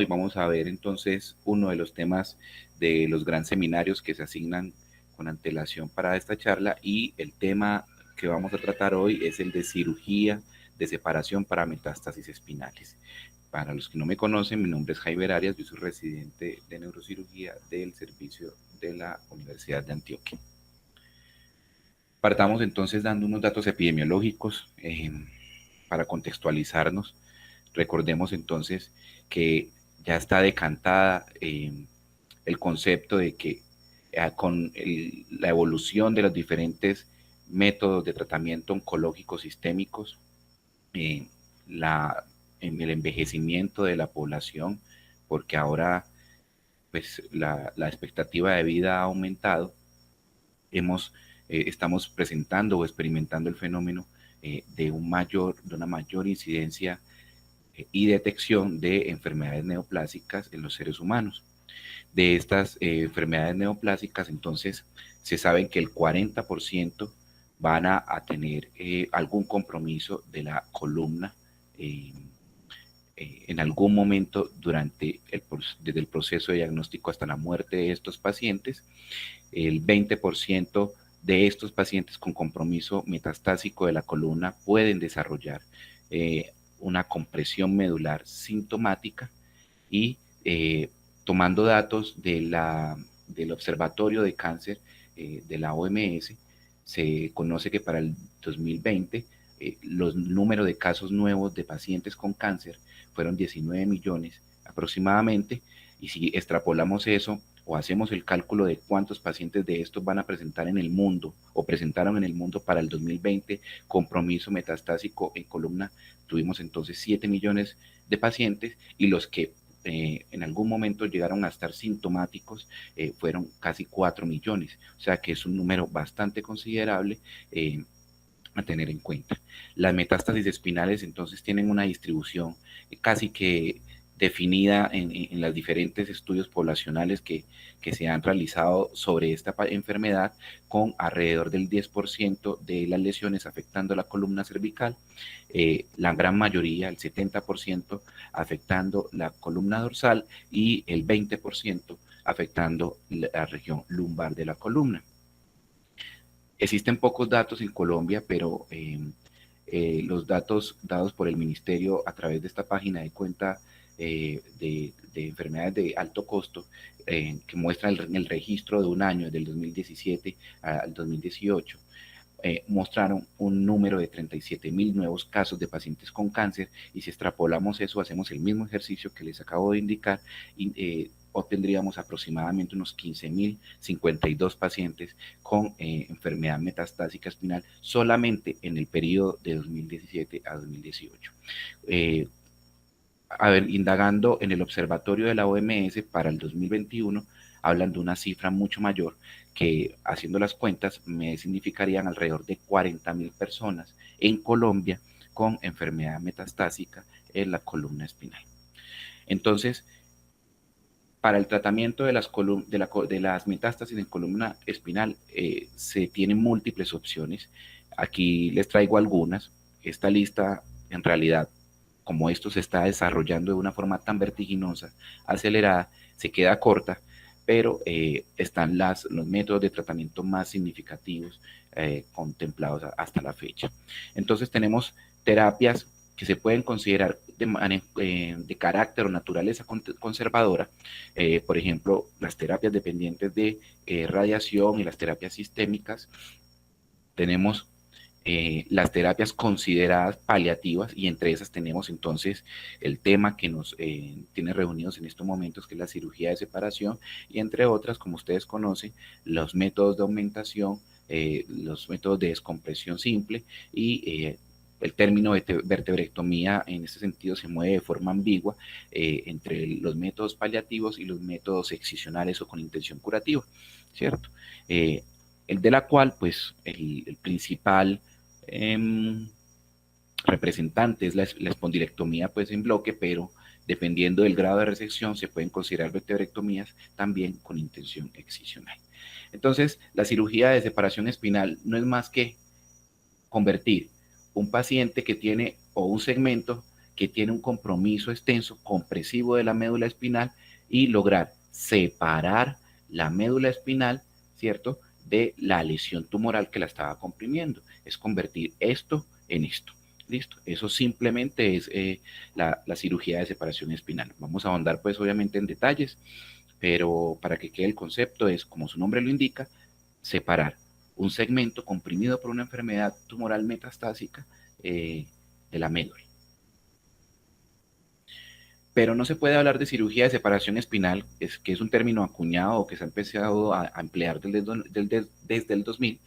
vamos a ver entonces uno de los temas de los grandes seminarios que se asignan con antelación para esta charla, y el tema que vamos a tratar hoy es el de cirugía de separación para metástasis espinales. Para los que no me conocen, mi nombre es Jaiber Arias, yo soy residente de neurocirugía del servicio de la Universidad de Antioquia. Partamos entonces dando unos datos epidemiológicos para contextualizarnos. Recordemos entonces que ya está decantada el concepto de que con la evolución de los diferentes métodos de tratamiento oncológico sistémicos, eh, en el envejecimiento de la población, porque ahora pues la expectativa de vida ha aumentado, estamos presentando o experimentando el fenómeno de una mayor incidencia y detección de enfermedades neoplásicas en los seres humanos. De estas enfermedades neoplásicas, entonces, se sabe que el 40% van a tener algún compromiso de la columna en algún momento desde el proceso de diagnóstico hasta la muerte de estos pacientes. El 20% de estos pacientes con compromiso metastásico de la columna pueden desarrollar una compresión medular sintomática, y tomando datos del Observatorio de Cáncer de la OMS, se conoce que para el 2020 los números de casos nuevos de pacientes con cáncer fueron 19 millones aproximadamente, y si extrapolamos eso o hacemos el cálculo de cuántos pacientes de estos van a presentar en el mundo o presentaron en el mundo para el 2020 compromiso metastásico en columna, tuvimos entonces 7 millones de pacientes, y los que en algún momento llegaron a estar sintomáticos fueron casi 4 millones, o sea que es un número bastante considerable a tener en cuenta. Las metástasis espinales entonces tienen una distribución casi que definida en los diferentes estudios poblacionales que se han realizado sobre esta enfermedad, con alrededor del 10% de las lesiones afectando la columna cervical, la gran mayoría, el 70%, afectando la columna dorsal y el 20% afectando la región lumbar de la columna. Existen pocos datos en Colombia, pero los datos dados por el ministerio a través de esta página de cuenta de enfermedades de alto costo, que muestra el registro de un año, del 2017 al 2018, mostraron un número de 37.000 nuevos casos de pacientes con cáncer, y si extrapolamos eso, hacemos el mismo ejercicio que les acabo de indicar, y obtendríamos aproximadamente unos 15.052 pacientes con enfermedad metastásica espinal solamente en el periodo de 2017 a 2018. Indagando en el observatorio de la OMS para el 2021, hablan de una cifra mucho mayor, que haciendo las cuentas me significarían alrededor de 40.000 personas en Colombia con enfermedad metastásica en la columna espinal. Entonces, para el tratamiento de las metástasis en columna espinal se tienen múltiples opciones. Aquí les traigo algunas. Esta lista, en realidad, como esto se está desarrollando de una forma tan vertiginosa, acelerada, se queda corta, pero están los métodos de tratamiento más significativos contemplados hasta la fecha. Entonces tenemos terapias que se pueden considerar de carácter o naturaleza conservadora, por ejemplo, las terapias dependientes de radiación y las terapias sistémicas. Tenemos las terapias consideradas paliativas, y entre esas tenemos entonces el tema que nos tiene reunidos en estos momentos, que es la cirugía de separación, y entre otras, como ustedes conocen, los métodos de aumentación, los métodos de descompresión simple, y el término vertebrectomía en este sentido se mueve de forma ambigua entre los métodos paliativos y los métodos excisionales o con intención curativa, ¿cierto? El de la cual, pues, el principal representante es la espondilectomía, pues, en bloque, pero dependiendo del grado de resección se pueden considerar vertebrectomías también con intención excisional. Entonces, la cirugía de separación espinal no es más que convertir un paciente que tiene, o un segmento que tiene un compromiso extenso, compresivo de la médula espinal y lograr separar la médula espinal, ¿cierto?, de la lesión tumoral que la estaba comprimiendo. Es convertir esto en esto. Listo, eso simplemente es la cirugía de separación espinal. Vamos a ahondar pues obviamente en detalles, pero para que quede el concepto es, como su nombre lo indica, separar un segmento comprimido por una enfermedad tumoral metastásica de la médula. Pero no se puede hablar de cirugía de separación espinal, que es un término acuñado o que se ha empezado a emplear desde el 2000,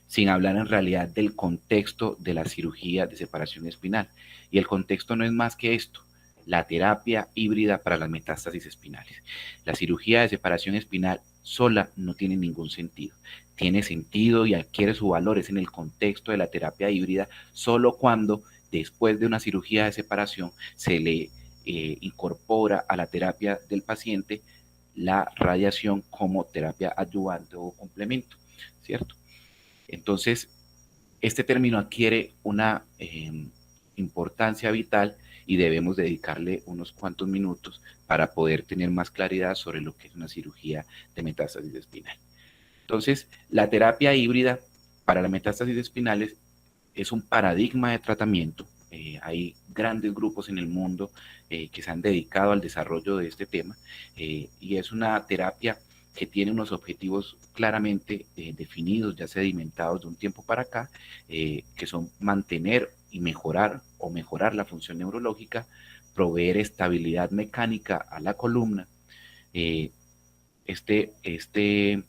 sin hablar en realidad del contexto de la cirugía de separación espinal. Y el contexto no es más que esto: la terapia híbrida para las metástasis espinales. La cirugía de separación espinal sola no tiene ningún sentido. Tiene sentido y adquiere su valor es en el contexto de la terapia híbrida solo cuando después de una cirugía de separación se le incorpora a la terapia del paciente la radiación como terapia adyuvante o complemento, ¿cierto? Entonces, este término adquiere una importancia vital y debemos dedicarle unos cuantos minutos para poder tener más claridad sobre lo que es una cirugía de metástasis espinal. Entonces, la terapia híbrida para las metástasis espinales es un paradigma de tratamiento. Hay grandes grupos en el mundo que se han dedicado al desarrollo de este tema y es una terapia que tiene unos objetivos claramente definidos, ya sedimentados de un tiempo para acá, que son mantener y mejorar o mejorar la función neurológica, proveer estabilidad mecánica a la columna. Eh, este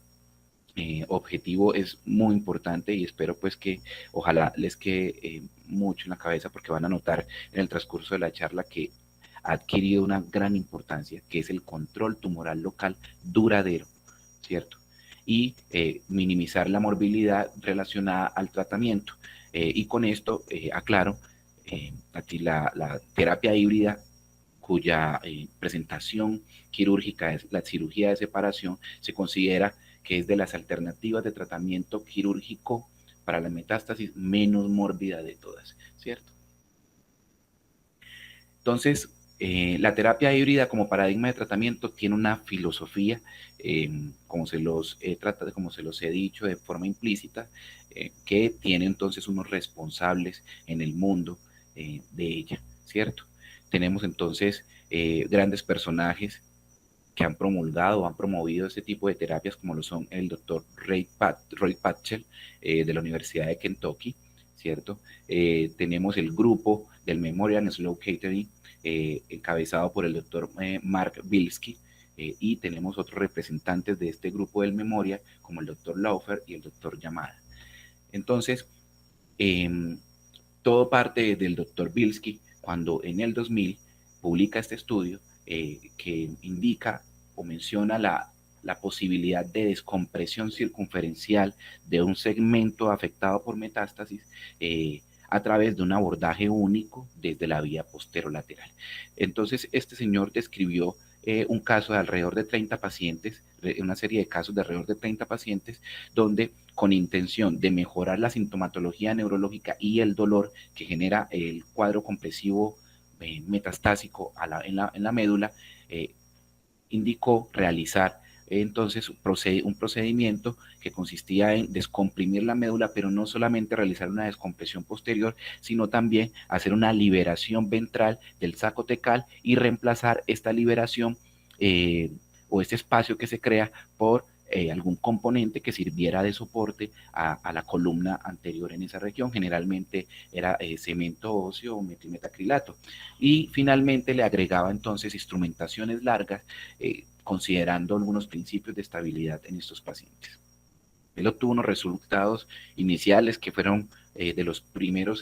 objetivo es muy importante y espero pues que ojalá les quede mucho en la cabeza, porque van a notar en el transcurso de la charla que ha adquirido una gran importancia, que es el control tumoral local duradero, ¿cierto? Y minimizar la morbilidad relacionada al tratamiento. Y con esto, aclaro, aquí la terapia híbrida cuya presentación quirúrgica es la cirugía de separación, se considera que es de las alternativas de tratamiento quirúrgico para la metástasis menos mórbida de todas, ¿cierto? Entonces, la terapia híbrida como paradigma de tratamiento tiene una filosofía, como se los he dicho de forma implícita, que tiene entonces unos responsables en el mundo de ella, ¿cierto? Tenemos entonces grandes personajes que han promulgado o han promovido este tipo de terapias, como lo son el doctor Roy Patchell de la Universidad de Kentucky, ¿cierto? Tenemos el grupo del Memorial Sloan Kettering, encabezado por el doctor Mark Bilski, y tenemos otros representantes de este grupo del Memorial, como el doctor Laufer y el doctor Yamada. Entonces, todo parte del doctor Bilski, cuando en el 2000 publica este estudio que indica o menciona la posibilidad de descompresión circunferencial de un segmento afectado por metástasis a través de un abordaje único desde la vía posterolateral. Entonces, este señor describió un caso de alrededor de 30 pacientes, una serie de casos de alrededor de 30 pacientes, donde con intención de mejorar la sintomatología neurológica y el dolor que genera el cuadro compresivo metastásico en la médula, indicó realizar entonces un procedimiento que consistía en descomprimir la médula, pero no solamente realizar una descompresión posterior, sino también hacer una liberación ventral del saco tecal y reemplazar esta liberación o este espacio que se crea por algún componente que sirviera de soporte a la columna anterior en esa región. Generalmente era cemento óseo o metilmetacrilato. Y finalmente le agregaba entonces instrumentaciones largas, considerando algunos principios de estabilidad en estos pacientes. Él obtuvo unos resultados iniciales que fueron de los primeros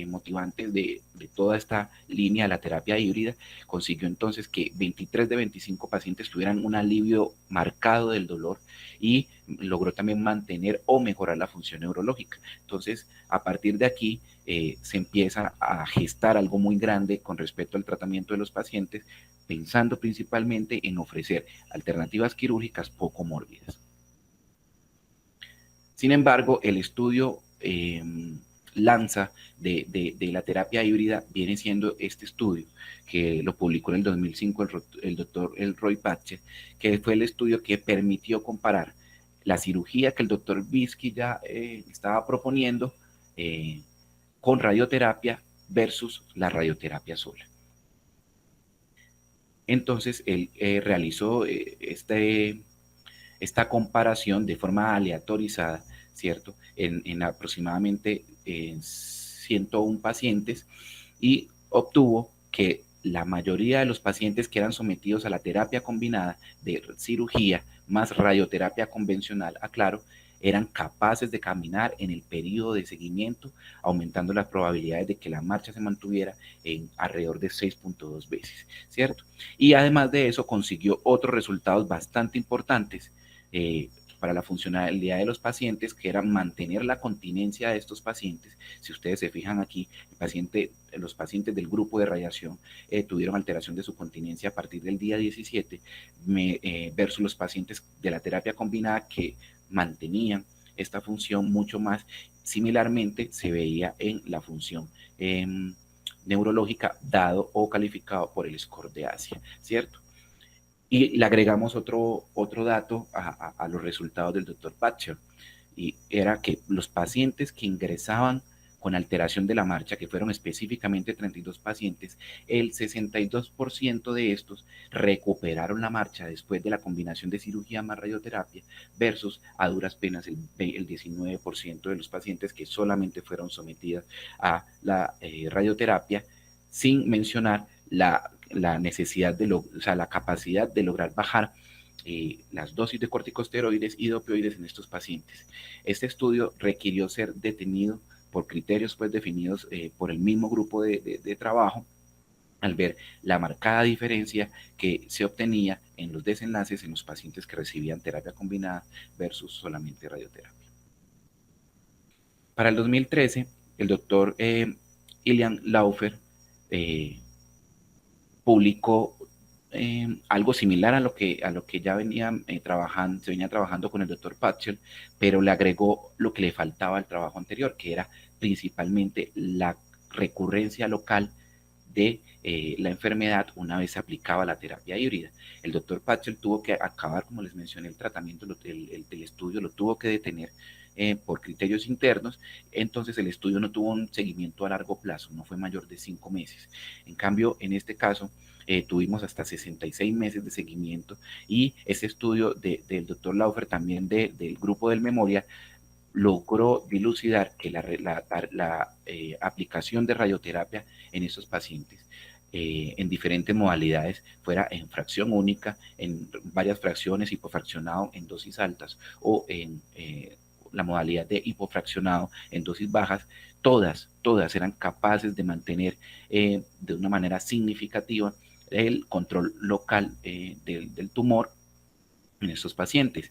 motivantes de toda esta línea de la terapia híbrida. Consiguió entonces que 23 de 25 pacientes tuvieran un alivio marcado del dolor y logró también mantener o mejorar la función neurológica. Entonces, a partir de aquí, se empieza a gestar algo muy grande con respecto al tratamiento de los pacientes, pensando principalmente en ofrecer alternativas quirúrgicas poco mórbidas. Sin embargo, el estudio lanza de la terapia híbrida viene siendo este estudio que lo publicó en el 2005 el doctor Roy Batcher, que fue el estudio que permitió comparar la cirugía que el doctor Bisky ya estaba proponiendo con radioterapia versus la radioterapia sola. Entonces él realizó esta comparación de forma aleatorizada, ¿cierto? En aproximadamente 101 pacientes y obtuvo que la mayoría de los pacientes que eran sometidos a la terapia combinada de cirugía más radioterapia convencional, aclaro, eran capaces de caminar en el periodo de seguimiento, aumentando las probabilidades de que la marcha se mantuviera en alrededor de 6.2 veces, ¿cierto? Y además de eso consiguió otros resultados bastante importantes para la funcionalidad de los pacientes, que era mantener la continencia de estos pacientes. Si ustedes se fijan aquí, los pacientes del grupo de radiación tuvieron alteración de su continencia a partir del día 17 versus los pacientes de la terapia combinada que mantenían esta función mucho más. Similarmente se veía en la función neurológica dado o calificado por el score de Asia, ¿cierto? Y le agregamos otro dato a los resultados del doctor Patcher, y era que los pacientes que ingresaban con alteración de la marcha, que fueron específicamente 32 pacientes, el 62% de estos recuperaron la marcha después de la combinación de cirugía más radioterapia, versus a duras penas el 19% de los pacientes que solamente fueron sometidos a la radioterapia, sin mencionar la necesidad o sea, la capacidad de lograr bajar las dosis de corticosteroides y de opioides en estos pacientes. Este estudio requirió ser detenido por criterios pues definidos por el mismo grupo de trabajo, al ver la marcada diferencia que se obtenía en los desenlaces en los pacientes que recibían terapia combinada versus solamente radioterapia. Para el 2013, el doctor Ilian Laufer publicó algo similar a lo que ya se venía trabajando con el doctor Patchell, pero le agregó lo que le faltaba al trabajo anterior, que era principalmente la recurrencia local de la enfermedad una vez se aplicaba la terapia híbrida. El doctor Patchell tuvo que acabar, como les mencioné, el tratamiento, el estudio lo tuvo que detener por criterios internos. Entonces el estudio no tuvo un seguimiento a largo plazo, no fue mayor de 5 meses. En cambio, en este caso, tuvimos hasta 66 meses de seguimiento, y ese estudio del doctor Laufer, también del grupo del Memoria, logró dilucidar que la aplicación de radioterapia en esos pacientes en diferentes modalidades, fuera en fracción única, en varias fracciones, hipofraccionado en dosis altas, o en la modalidad de hipofraccionado en dosis bajas, todas eran capaces de mantener de una manera significativa el control local del tumor en estos pacientes.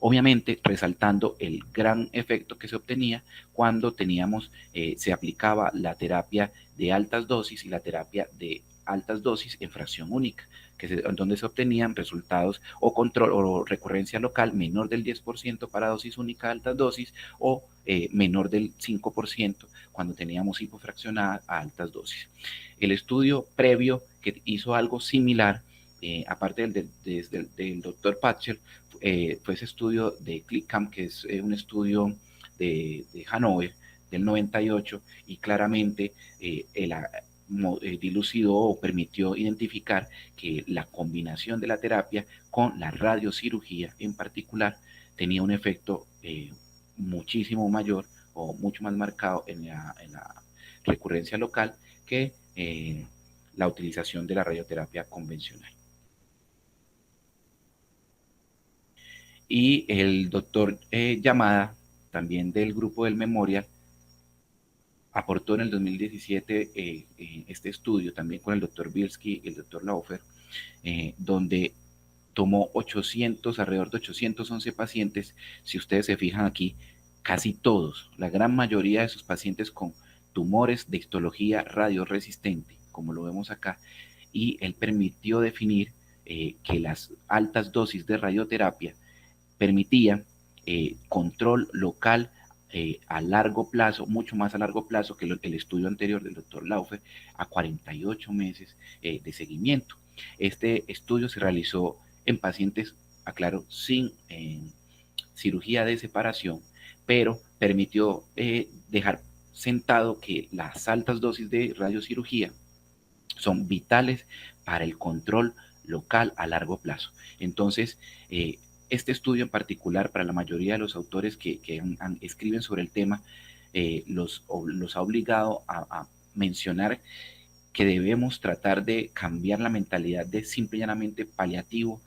Obviamente resaltando el gran efecto que se obtenía cuando se aplicaba la terapia de altas dosis y la terapia de altas dosis en fracción única, en donde se obtenían resultados o control o recurrencia local menor del 10% para dosis única de altas dosis, o menor del 5% cuando teníamos hipofraccionada a altas dosis. El estudio previo que hizo algo similar, aparte del doctor Patchell, fue ese estudio de ClickCamp, que es un estudio de Hannover del 98, y claramente dilucidó o permitió identificar que la combinación de la terapia con la radiocirugía en particular tenía un efecto muchísimo mayor o mucho más marcado en la recurrencia local que la utilización de la radioterapia convencional. Y el doctor Yamada, también del grupo del Memorial, aportó en el 2017 este estudio también con el doctor Bielski y el doctor Laufer, donde tomó alrededor de 811 pacientes. Si ustedes se fijan aquí, casi todos, la gran mayoría de sus pacientes con tumores de histología radioresistente, como lo vemos acá, y él permitió definir que las altas dosis de radioterapia permitían control local a largo plazo, mucho más a largo plazo que el estudio anterior del doctor Laufer, a 48 meses de seguimiento. Este estudio se realizó en pacientes, aclaro, sin cirugía de separación, pero permitió dejar sentado que las altas dosis de radiocirugía son vitales para el control local a largo plazo. Entonces, este estudio en particular, para la mayoría de los autores que escriben sobre el tema, los ha obligado a mencionar que debemos tratar de cambiar la mentalidad de simple y llanamente paliativo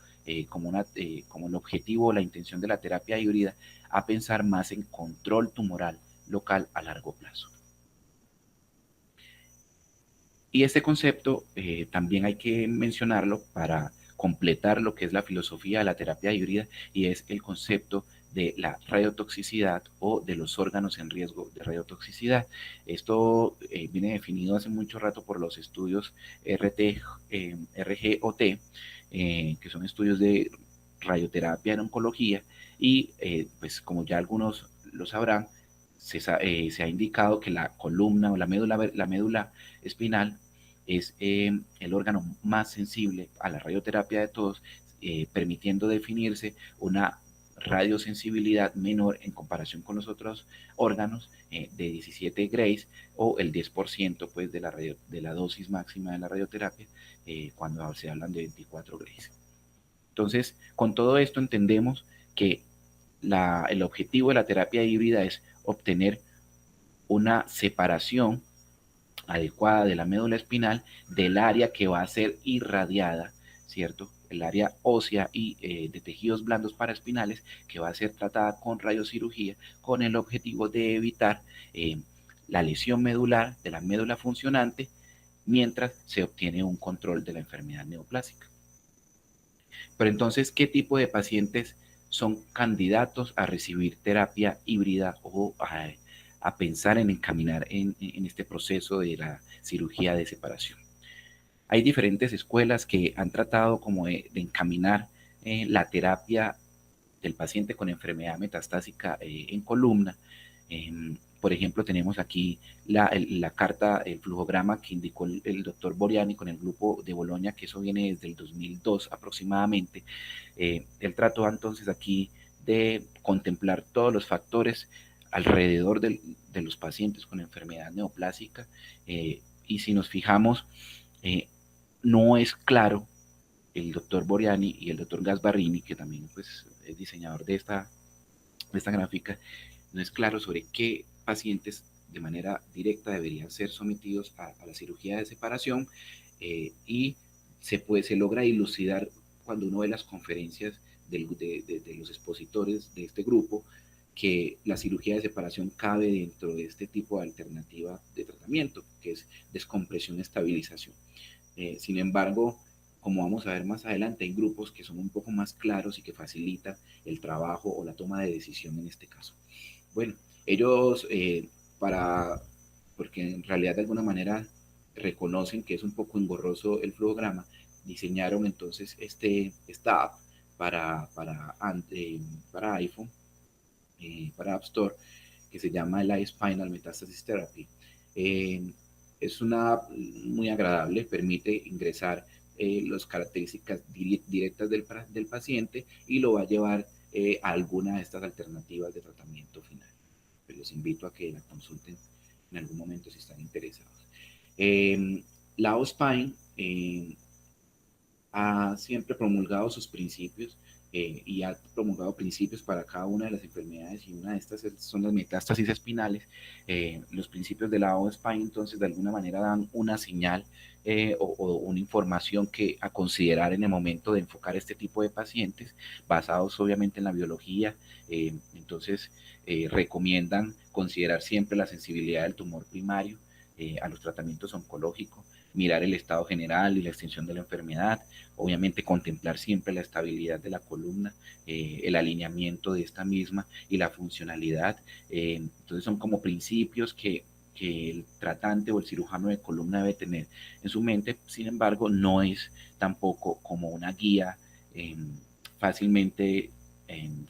como el objetivo o la intención de la terapia híbrida, a pensar más en control tumoral local a largo plazo. Y este concepto también hay que mencionarlo para completar lo que es la filosofía de la terapia híbrida, y es el concepto de la radiotoxicidad o de los órganos en riesgo de radiotoxicidad. Esto viene definido hace mucho rato por los estudios RGOT, que son estudios de radioterapia en oncología, y pues como ya algunos lo sabrán, se ha indicado que la columna o la médula espinal es el órgano más sensible a la radioterapia de todos, permitiendo definirse una radiosensibilidad menor en comparación con los otros órganos de 17 grays, o el 10% pues, de la dosis máxima de la radioterapia cuando se hablan de 24 grays. Entonces, con todo esto entendemos que el objetivo de la terapia híbrida es obtener una separación adecuada de la médula espinal del área que va a ser irradiada, ¿cierto? El área ósea y de tejidos blandos paraespinales, que va a ser tratada con radiocirugía, con el objetivo de evitar la lesión medular de la médula funcionante, mientras se obtiene un control de la enfermedad neoplásica. Pero entonces, ¿qué tipo de pacientes son candidatos a recibir terapia híbrida o a pensar en encaminar en este proceso de la cirugía de separación? Hay diferentes escuelas que han tratado como de encaminar la terapia del paciente con enfermedad metastásica en columna. Por ejemplo, tenemos aquí la carta, el flujograma que indicó el doctor Boriani con el grupo de Bolonia, que eso viene desde el 2002 aproximadamente. Él trató entonces aquí de contemplar todos los factores alrededor de los pacientes con enfermedad neoplásica, y si nos fijamos, no es claro el doctor Boriani y el doctor Gasbarrini, que también pues, es diseñador de esta gráfica, no es claro sobre qué pacientes de manera directa deberían ser sometidos a la cirugía de separación, y se logra dilucidar cuando uno ve las conferencias de los expositores de este grupo, que la cirugía de separación cabe dentro de este tipo de alternativa de tratamiento, que es descompresión estabilización. Sin embargo, como vamos a ver más adelante, hay grupos que son un poco más claros y que facilitan el trabajo o la toma de decisión en este caso. Bueno, ellos, porque en realidad de alguna manera reconocen que es un poco engorroso el flujograma, diseñaron entonces esta app para iPhone, para App Store, que se llama el iSpinal Metastasis Therapy. Es una app muy agradable, permite ingresar las características directas del paciente, y lo va a llevar a alguna de estas alternativas de tratamiento final. Pero les invito a que la consulten en algún momento si están interesados. La OSPINE ha siempre promulgado sus principios, y ha promulgado principios para cada una de las enfermedades, y una de estas son las metástasis espinales. Los principios de la OSPINE entonces de alguna manera dan una señal o una información que a considerar en el momento de enfocar este tipo de pacientes, basados obviamente en la biología. Entonces recomiendan considerar siempre la sensibilidad del tumor primario a los tratamientos oncológicos, mirar el estado general y la extensión de la enfermedad, obviamente contemplar siempre la estabilidad de la columna, el alineamiento de esta misma y la funcionalidad. Entonces son como principios que el tratante o el cirujano de columna debe tener en su mente. Sin embargo, no es tampoco como una guía fácilmente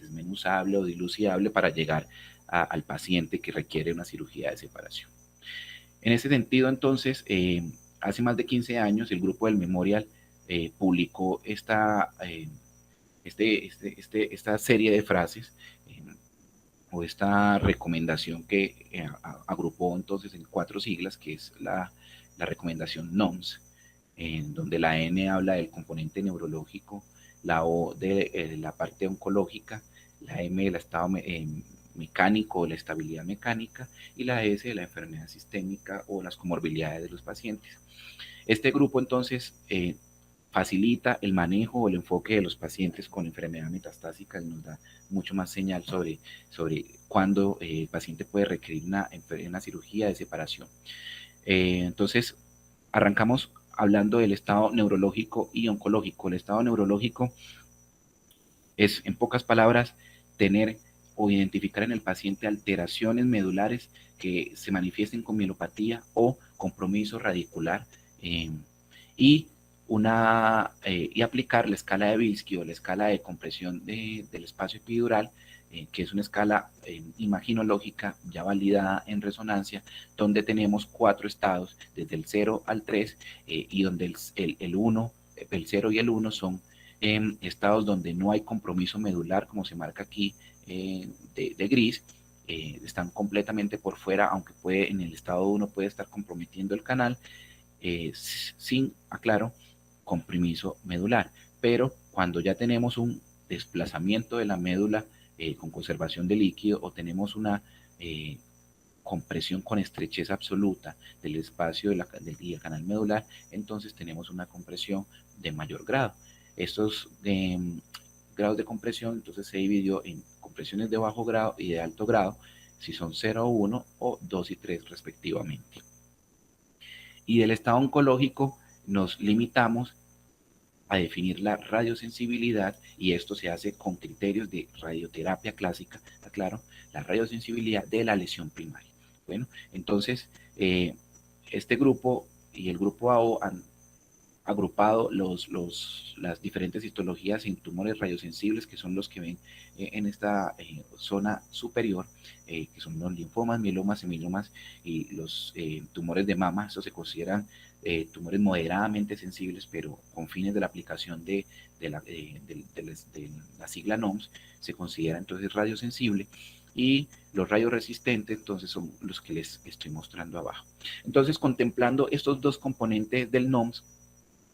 desmenuzable o dilucidable para llegar al paciente que requiere una cirugía de separación. En ese sentido, entonces, hace más de 15 años, el grupo del Memorial publicó esta serie de frases o esta recomendación que agrupó entonces en 4 siglas, que es la recomendación NOMS, en donde la N habla del componente neurológico, la O de la parte oncológica, la M del estado mecánico o la estabilidad mecánica y la S de la enfermedad sistémica o las comorbilidades de los pacientes. Este grupo entonces facilita el manejo o el enfoque de los pacientes con enfermedad metastásica y nos da mucho más señal sobre cuándo el paciente puede requerir una cirugía de separación. Entonces, arrancamos hablando del estado neurológico y oncológico. El estado neurológico es, en pocas palabras, tener o identificar en el paciente alteraciones medulares que se manifiesten con mielopatía o compromiso radicular y aplicar la escala de Bilski o la escala de compresión del espacio epidural, que es una escala imaginológica ya validada en resonancia, donde tenemos 4 estados, desde el 0 al 3, y donde el 0 y el 1 son estados donde no hay compromiso medular, como se marca aquí de gris, están completamente por fuera, aunque en el estado 1 puede estar comprometiendo el canal, sin, aclaro, compromiso medular. Pero cuando ya tenemos un desplazamiento de la médula con conservación de líquido o tenemos una compresión con estrechez absoluta del espacio del canal medular, entonces tenemos una compresión de mayor grado. Estos grados de compresión entonces se dividió en compresiones de bajo grado y de alto grado, si son 0, 1 o 2 y 3 respectivamente. Y del estado oncológico nos limitamos a definir la radiosensibilidad, y esto se hace con criterios de radioterapia clásica, claro, la radiosensibilidad de la lesión primaria. Bueno, entonces este grupo y el grupo AO han agrupado las diferentes histologías en tumores radiosensibles, que son los que ven en esta zona superior, que son los linfomas, mielomas, seminomas y los tumores de mama. Estos se consideran tumores moderadamente sensibles, pero con fines de la aplicación de la sigla NOMS, se considera entonces radiosensible. Y los radioresistentes, entonces, son los que les estoy mostrando abajo. Entonces, contemplando estos dos componentes del NOMS,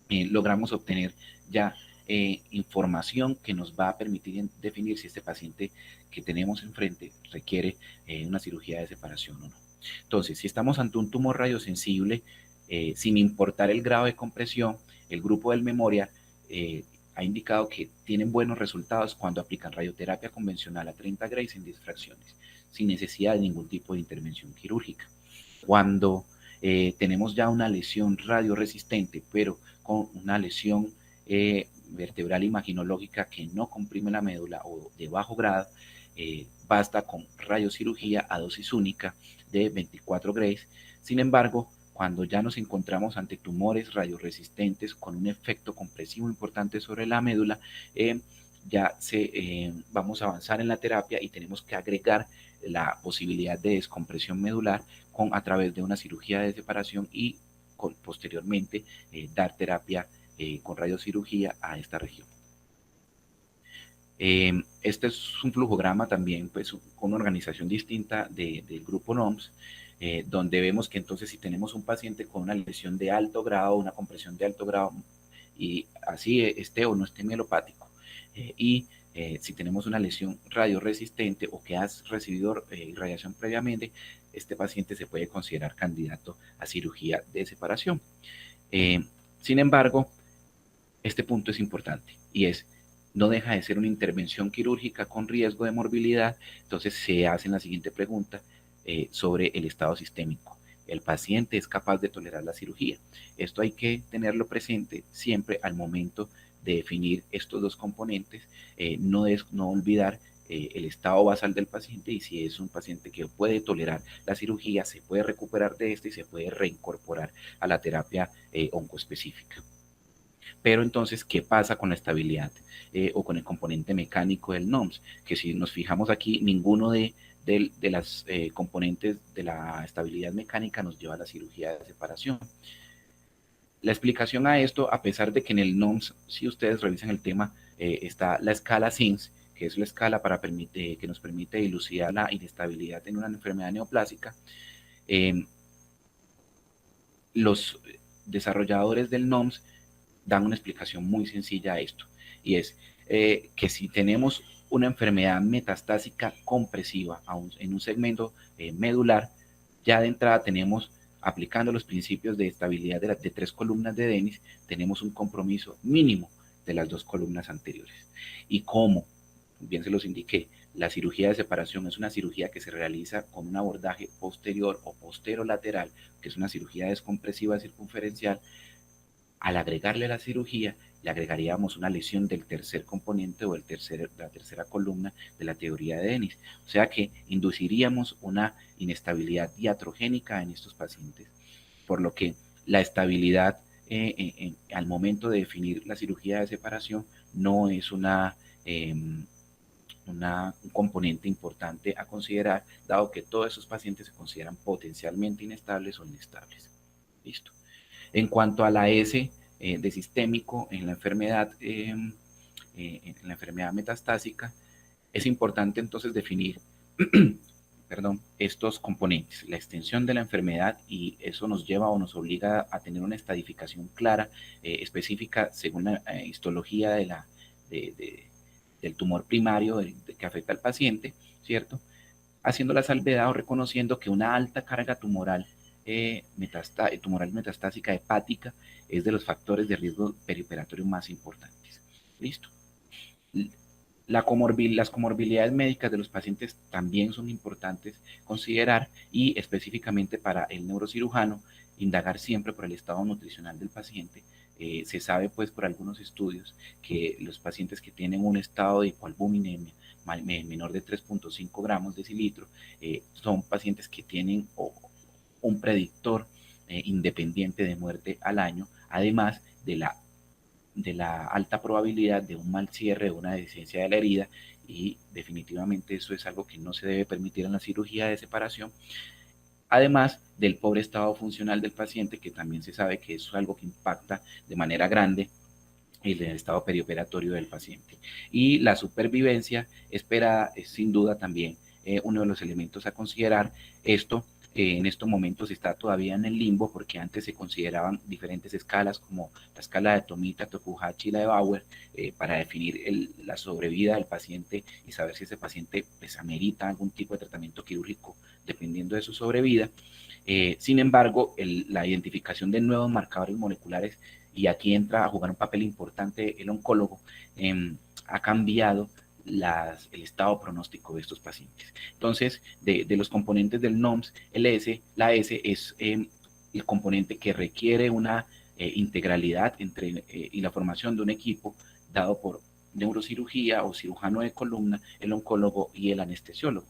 logramos obtener ya información que nos va a permitir definir si este paciente que tenemos enfrente requiere una cirugía de separación o no. Entonces, si estamos ante un tumor radiosensible, sin importar el grado de compresión, el grupo del Memorial ha indicado que tienen buenos resultados cuando aplican radioterapia convencional a 30 grays en 10 fracciones, sin necesidad de ningún tipo de intervención quirúrgica. Cuando tenemos ya una lesión radioresistente, pero con una lesión vertebral imaginológica que no comprime la médula o de bajo grado, basta con radiocirugía a dosis única de 24 grays. Sin embargo, cuando ya nos encontramos ante tumores radioresistentes con un efecto compresivo importante sobre la médula, ya vamos a avanzar en la terapia y tenemos que agregar la posibilidad de descompresión medular a través de una cirugía de separación y posteriormente dar terapia con radiocirugía a esta región. Este es un flujograma también, pues, con una organización distinta del grupo NOMS, donde vemos que entonces si tenemos un paciente con una lesión de alto grado, una compresión de alto grado, y así esté o no esté mielopático, y si tenemos una lesión radioresistente o que has recibido irradiación previamente, este paciente se puede considerar candidato a cirugía de separación. Sin embargo, este punto es importante y no deja de ser una intervención quirúrgica con riesgo de morbilidad. Entonces se hace la siguiente pregunta sobre el estado sistémico. ¿El paciente es capaz de tolerar la cirugía? Esto hay que tenerlo presente siempre al momento de definir estos dos componentes, no olvidar el estado basal del paciente, y si es un paciente que puede tolerar la cirugía, se puede recuperar de este y se puede reincorporar a la terapia oncoespecífica. Pero entonces, ¿qué pasa con la estabilidad o con el componente mecánico del NOMS? Que si nos fijamos aquí, ninguno de de las componentes de la estabilidad mecánica nos lleva a la cirugía de separación. La explicación a esto, a pesar de que en el NOMS, si ustedes revisan el tema, está la escala SINS, que es la escala que nos permite dilucidar la inestabilidad en una enfermedad neoplásica. Los desarrolladores del NOMS dan una explicación muy sencilla a esto, y es que si tenemos una enfermedad metastásica compresiva en un segmento medular, ya de entrada tenemos, aplicando los principios de estabilidad de 3 columnas de Dennis, tenemos un compromiso mínimo de las 2 columnas anteriores. Y como bien se los indiqué, la cirugía de separación es una cirugía que se realiza con un abordaje posterior o posterolateral, que es una cirugía descompresiva circunferencial. Al agregarle la cirugía, le agregaríamos una lesión del tercer componente o la tercera columna de la teoría de Dennis. O sea que induciríamos una inestabilidad iatrogénica en estos pacientes, por lo que la estabilidad al momento de definir la cirugía de separación no es un componente importante a considerar, dado que todos esos pacientes se consideran potencialmente inestables o inestables. Listo. En cuanto a la S de sistémico en la enfermedad metastásica, es importante entonces definir perdón, estos componentes, la extensión de la enfermedad, y eso nos lleva o nos obliga a tener una estadificación clara, específica, según la histología del tumor primario que afecta al paciente, ¿cierto? Haciendo la salvedad o reconociendo que una alta carga tumoral metastásica hepática es de los factores de riesgo perioperatorio más importantes. Listo. Las comorbilidades médicas de los pacientes también son importantes considerar, y específicamente para el neurocirujano, indagar siempre por el estado nutricional del paciente. Se sabe pues por algunos estudios que los pacientes que tienen un estado de hipoalbuminemia menor de 3.5 gramos decilitro son pacientes que tienen un predictor independiente de muerte al año, además de la alta probabilidad de un mal cierre o una deficiencia de la herida, y definitivamente eso es algo que no se debe permitir en la cirugía de separación, además del pobre estado funcional del paciente, que también se sabe que eso es algo que impacta de manera grande el estado perioperatorio del paciente. Y la supervivencia esperada es sin duda también uno de los elementos a considerar. Esto en estos momentos está todavía en el limbo, porque antes se consideraban diferentes escalas, como la escala de Tomita, Tokuhashi y la de Bauer, para definir la sobrevida del paciente y saber si ese paciente pues amerita algún tipo de tratamiento quirúrgico dependiendo de su sobrevida. Sin embargo, la identificación de nuevos marcadores moleculares, y aquí entra a jugar un papel importante el oncólogo, ha cambiado el estado pronóstico de estos pacientes. Entonces, de los componentes del NOMS, la S es el componente que requiere una integralidad y la formación de un equipo dado por neurocirugía o cirujano de columna, el oncólogo y el anestesiólogo.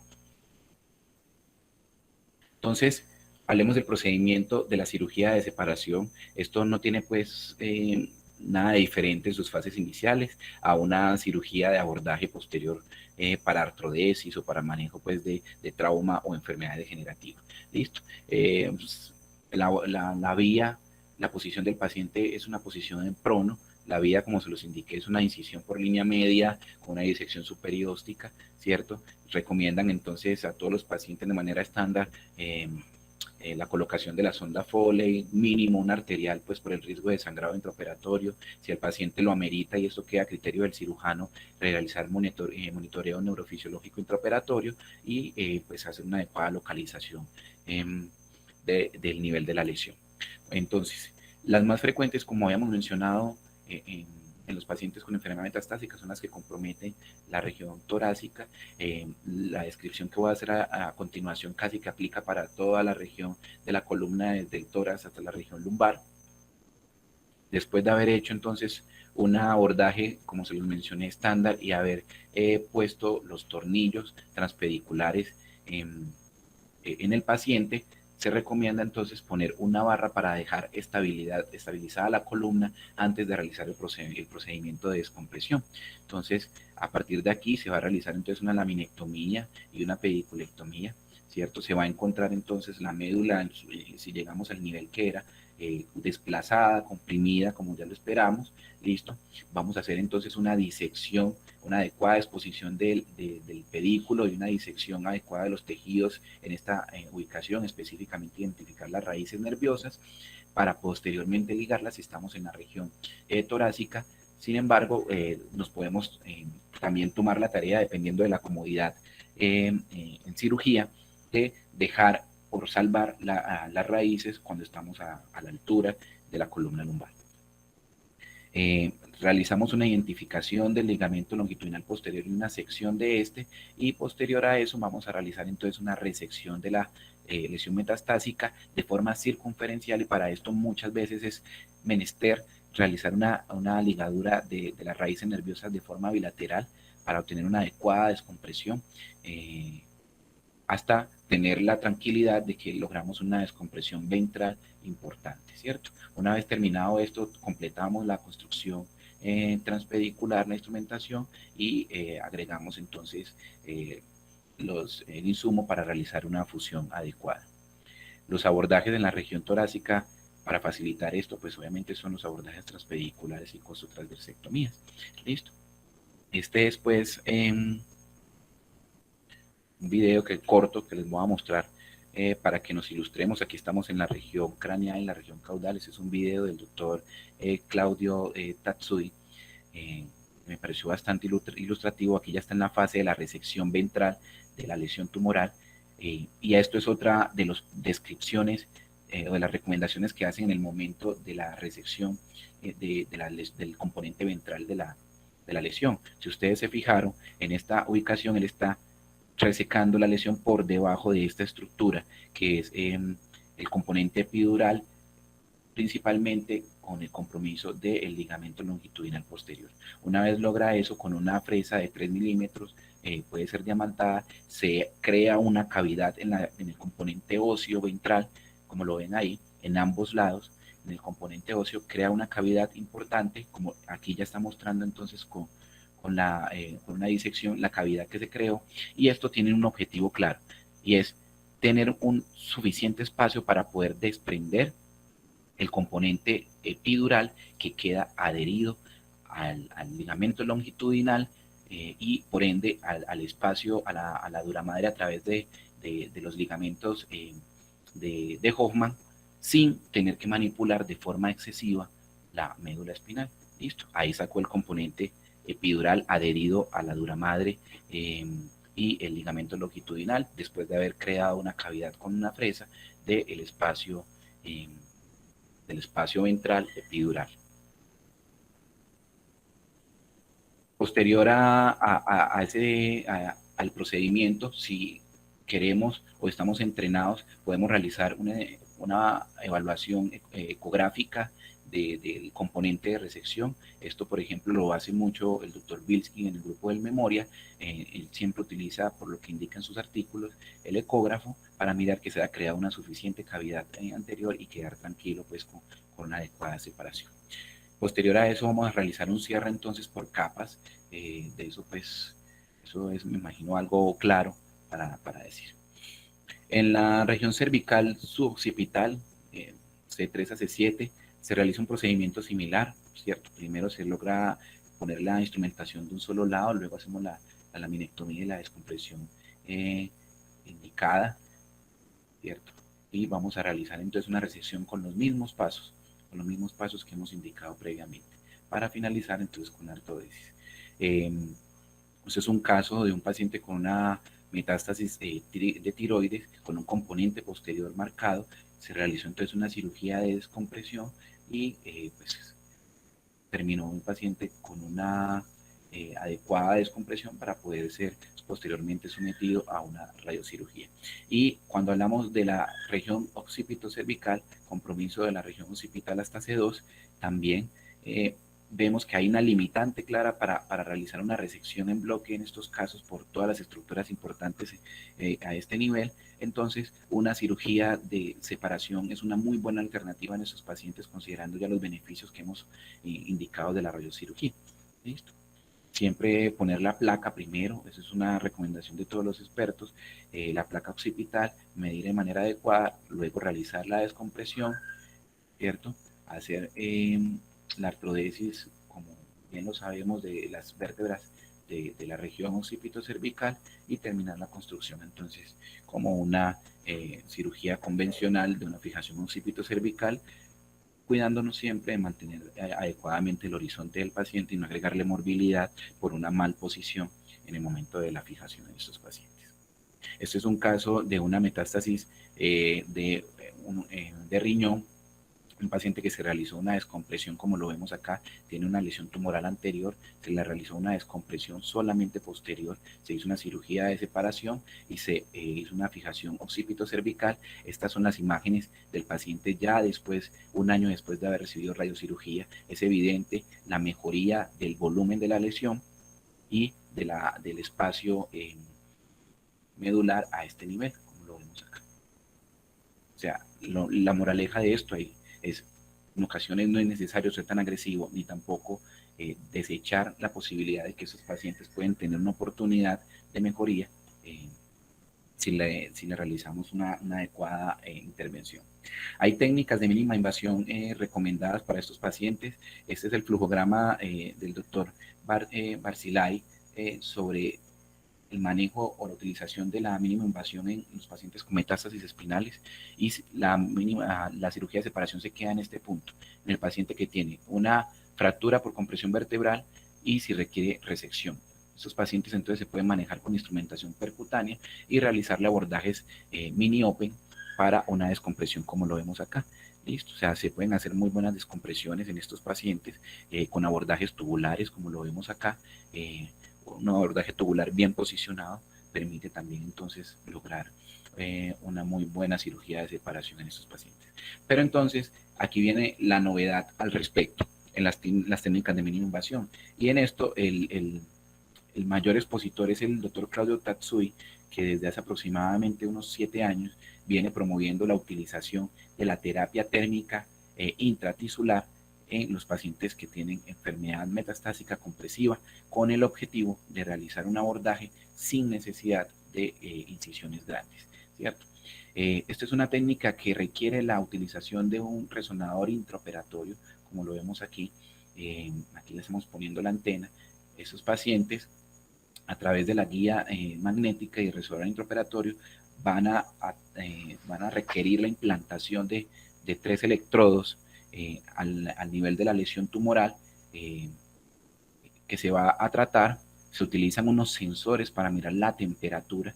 Entonces, hablemos del procedimiento de la cirugía de separación. Esto no tiene pues nada de diferente en sus fases iniciales a una cirugía de abordaje posterior para artrodesis o para manejo pues de trauma o enfermedad degenerativa. Listo. La vía, la posición del paciente es una posición en prono. La vía, como se los indiqué, es una incisión por línea media con una disección superióstica, ¿cierto? Recomiendan entonces a todos los pacientes de manera estándar la colocación de la sonda Foley, mínimo una arterial, pues por el riesgo de sangrado intraoperatorio. Si el paciente lo amerita y esto queda a criterio del cirujano, realizar monitoreo neurofisiológico intraoperatorio y pues hacer una adecuada localización del nivel de la lesión. Entonces, las más frecuentes, como habíamos mencionado, en los pacientes con enfermedad metastásica son las que comprometen la región torácica. La descripción que voy a hacer a continuación casi que aplica para toda la región de la columna, desde el tórax hasta la región lumbar. Después de haber hecho entonces un abordaje, como se los mencioné, estándar, y haber puesto los tornillos transpediculares en el paciente, se recomienda entonces poner una barra para dejar estabilizada la columna antes de realizar el procedimiento de descompresión. Entonces, a partir de aquí se va a realizar entonces una laminectomía y una pediculectomía, ¿cierto? Se va a encontrar entonces la médula, si llegamos al nivel que era, desplazada, comprimida, como ya lo esperamos, listo. Vamos a hacer entonces una disección, una adecuada exposición del pedículo y una disección adecuada de los tejidos en esta ubicación, específicamente identificar las raíces nerviosas para posteriormente ligarlas si estamos en la región torácica. Sin embargo, nos podemos también tomar la tarea, dependiendo de la comodidad en cirugía, de dejar por salvar las raíces cuando estamos a la altura de la columna lumbar. Realizamos una identificación del ligamento longitudinal posterior y una sección de este, y posterior a eso vamos a realizar entonces una resección de la lesión metastásica de forma circunferencial, y para esto muchas veces es menester realizar una ligadura de las raíces nerviosas de forma bilateral para obtener una adecuada descompresión, hasta tener la tranquilidad de que logramos una descompresión ventral importante, ¿cierto? Una vez terminado esto, completamos la construcción transpedicular, la instrumentación, y agregamos entonces el insumo para realizar una fusión adecuada. Los abordajes en la región torácica para facilitar esto, pues obviamente son los abordajes transpediculares y costotransversectomías. Listo. Este es pues un video corto que les voy a mostrar para que nos ilustremos. Aquí estamos en la región craneal, en la región caudal. Este es un video del doctor Claudio Tatsui. Me pareció bastante ilustrativo. Aquí ya está en la fase de la resección ventral de la lesión tumoral, y esto es otra de las descripciones o de las recomendaciones que hacen en el momento de la resección del componente ventral de la lesión. Si ustedes se fijaron, en esta ubicación él está resecando la lesión por debajo de esta estructura, que es el componente epidural, principalmente con el compromiso del ligamento longitudinal posterior. Una vez logra eso, con una fresa de 3 milímetros, puede ser diamantada, se crea una cavidad en el componente óseo ventral, como lo ven ahí, en ambos lados. En el componente óseo crea una cavidad importante, como aquí ya está mostrando entonces con una disección, la cavidad que se creó, y esto tiene un objetivo claro, y es tener un suficiente espacio para poder desprender el componente epidural que queda adherido al ligamento longitudinal, y por ende al espacio, a la dura madre a través de los ligamentos de Hoffman, sin tener que manipular de forma excesiva la médula espinal. Listo, ahí sacó el componente epidural adherido a la dura madre y el ligamento longitudinal, después de haber creado una cavidad con una fresa del espacio ventral epidural. Posterior al procedimiento, si queremos o estamos entrenados, podemos realizar una evaluación ecográfica del componente de resección. Esto, por ejemplo, lo hace mucho el doctor Bilski en el grupo del Memoria. Él siempre utiliza, por lo que indican sus artículos, el ecógrafo para mirar que se haya creado una suficiente cavidad anterior y quedar tranquilo pues con una adecuada separación. Posterior a eso vamos a realizar un cierre entonces por capas. De eso pues, eso es, me imagino, algo claro para decir. En la región cervical suboccipital, C3 a C7, se realiza un procedimiento similar, ¿cierto? Primero se logra poner la instrumentación de un solo lado, luego hacemos la laminectomía y la descompresión indicada, ¿cierto? Y vamos a realizar entonces una resección con los mismos pasos que hemos indicado previamente, para finalizar entonces con la artrodesis. Este es un caso de un paciente con una metástasis de tiroides con un componente posterior marcado. Se realizó entonces una cirugía de descompresión y pues terminó un paciente con una adecuada descompresión para poder ser posteriormente sometido a una radiocirugía. Y cuando hablamos de la región occipito-cervical, compromiso de la región occipital hasta C2, también vemos que hay una limitante clara para realizar una resección en bloque en estos casos por todas las estructuras importantes a este nivel. Entonces, una cirugía de separación es una muy buena alternativa en estos pacientes, considerando ya los beneficios que hemos indicado de la radiocirugía. ¿Listo? Siempre poner la placa primero, esa es una recomendación de todos los expertos, la placa occipital, medir de manera adecuada, luego realizar la descompresión, ¿cierto? Hacer la artrodesis, como bien lo sabemos, de las vértebras de la región occipito-cervical y terminar la construcción entonces como una cirugía convencional de una fijación occipito-cervical, cuidándonos siempre de mantener adecuadamente el horizonte del paciente y no agregarle morbilidad por una mal posición en el momento de la fijación de estos pacientes. Este es un caso de una metástasis de riñón, un paciente que se realizó una descompresión, como lo vemos acá, tiene una lesión tumoral anterior, se le realizó una descompresión solamente posterior, se hizo una cirugía de separación y se hizo una fijación occipito-cervical. Estas son las imágenes del paciente ya después, un año después de haber recibido radiocirugía. Es evidente la mejoría del volumen de la lesión y del espacio medular a este nivel, como lo vemos acá. O sea, la moraleja de esto ahí es, en ocasiones no es necesario ser tan agresivo, ni tampoco desechar la posibilidad de que esos pacientes pueden tener una oportunidad de mejoría si le realizamos una adecuada intervención. Hay técnicas de mínima invasión recomendadas para estos pacientes. Este es el flujograma del doctor Barcilay sobre el manejo o la utilización de la mínima invasión en los pacientes con metástasis espinales, y la cirugía de separación se queda en este punto, en el paciente que tiene una fractura por compresión vertebral y si requiere resección. Estos pacientes entonces se pueden manejar con instrumentación percutánea y realizarle abordajes mini open para una descompresión como lo vemos acá. Listo, o sea, se pueden hacer muy buenas descompresiones en estos pacientes con abordajes tubulares como lo vemos acá. Un abordaje tubular bien posicionado permite también entonces lograr una muy buena cirugía de separación en estos pacientes. Pero entonces aquí viene la novedad al respecto en las técnicas de mínima invasión, y en esto el mayor expositor es el doctor Claudio Tatsui, que desde hace aproximadamente unos 7 años viene promoviendo la utilización de la terapia térmica intratisular en los pacientes que tienen enfermedad metastásica compresiva, con el objetivo de realizar un abordaje sin necesidad de incisiones grandes, ¿cierto? Esta es una técnica que requiere la utilización de un resonador intraoperatorio, como lo vemos aquí. Aquí le estamos poniendo la antena. Esos pacientes, a través de la guía magnética y resonador intraoperatorio, van a requerir la implantación de 3 electrodos al nivel de la lesión tumoral que se va a tratar. Se utilizan unos sensores para mirar la temperatura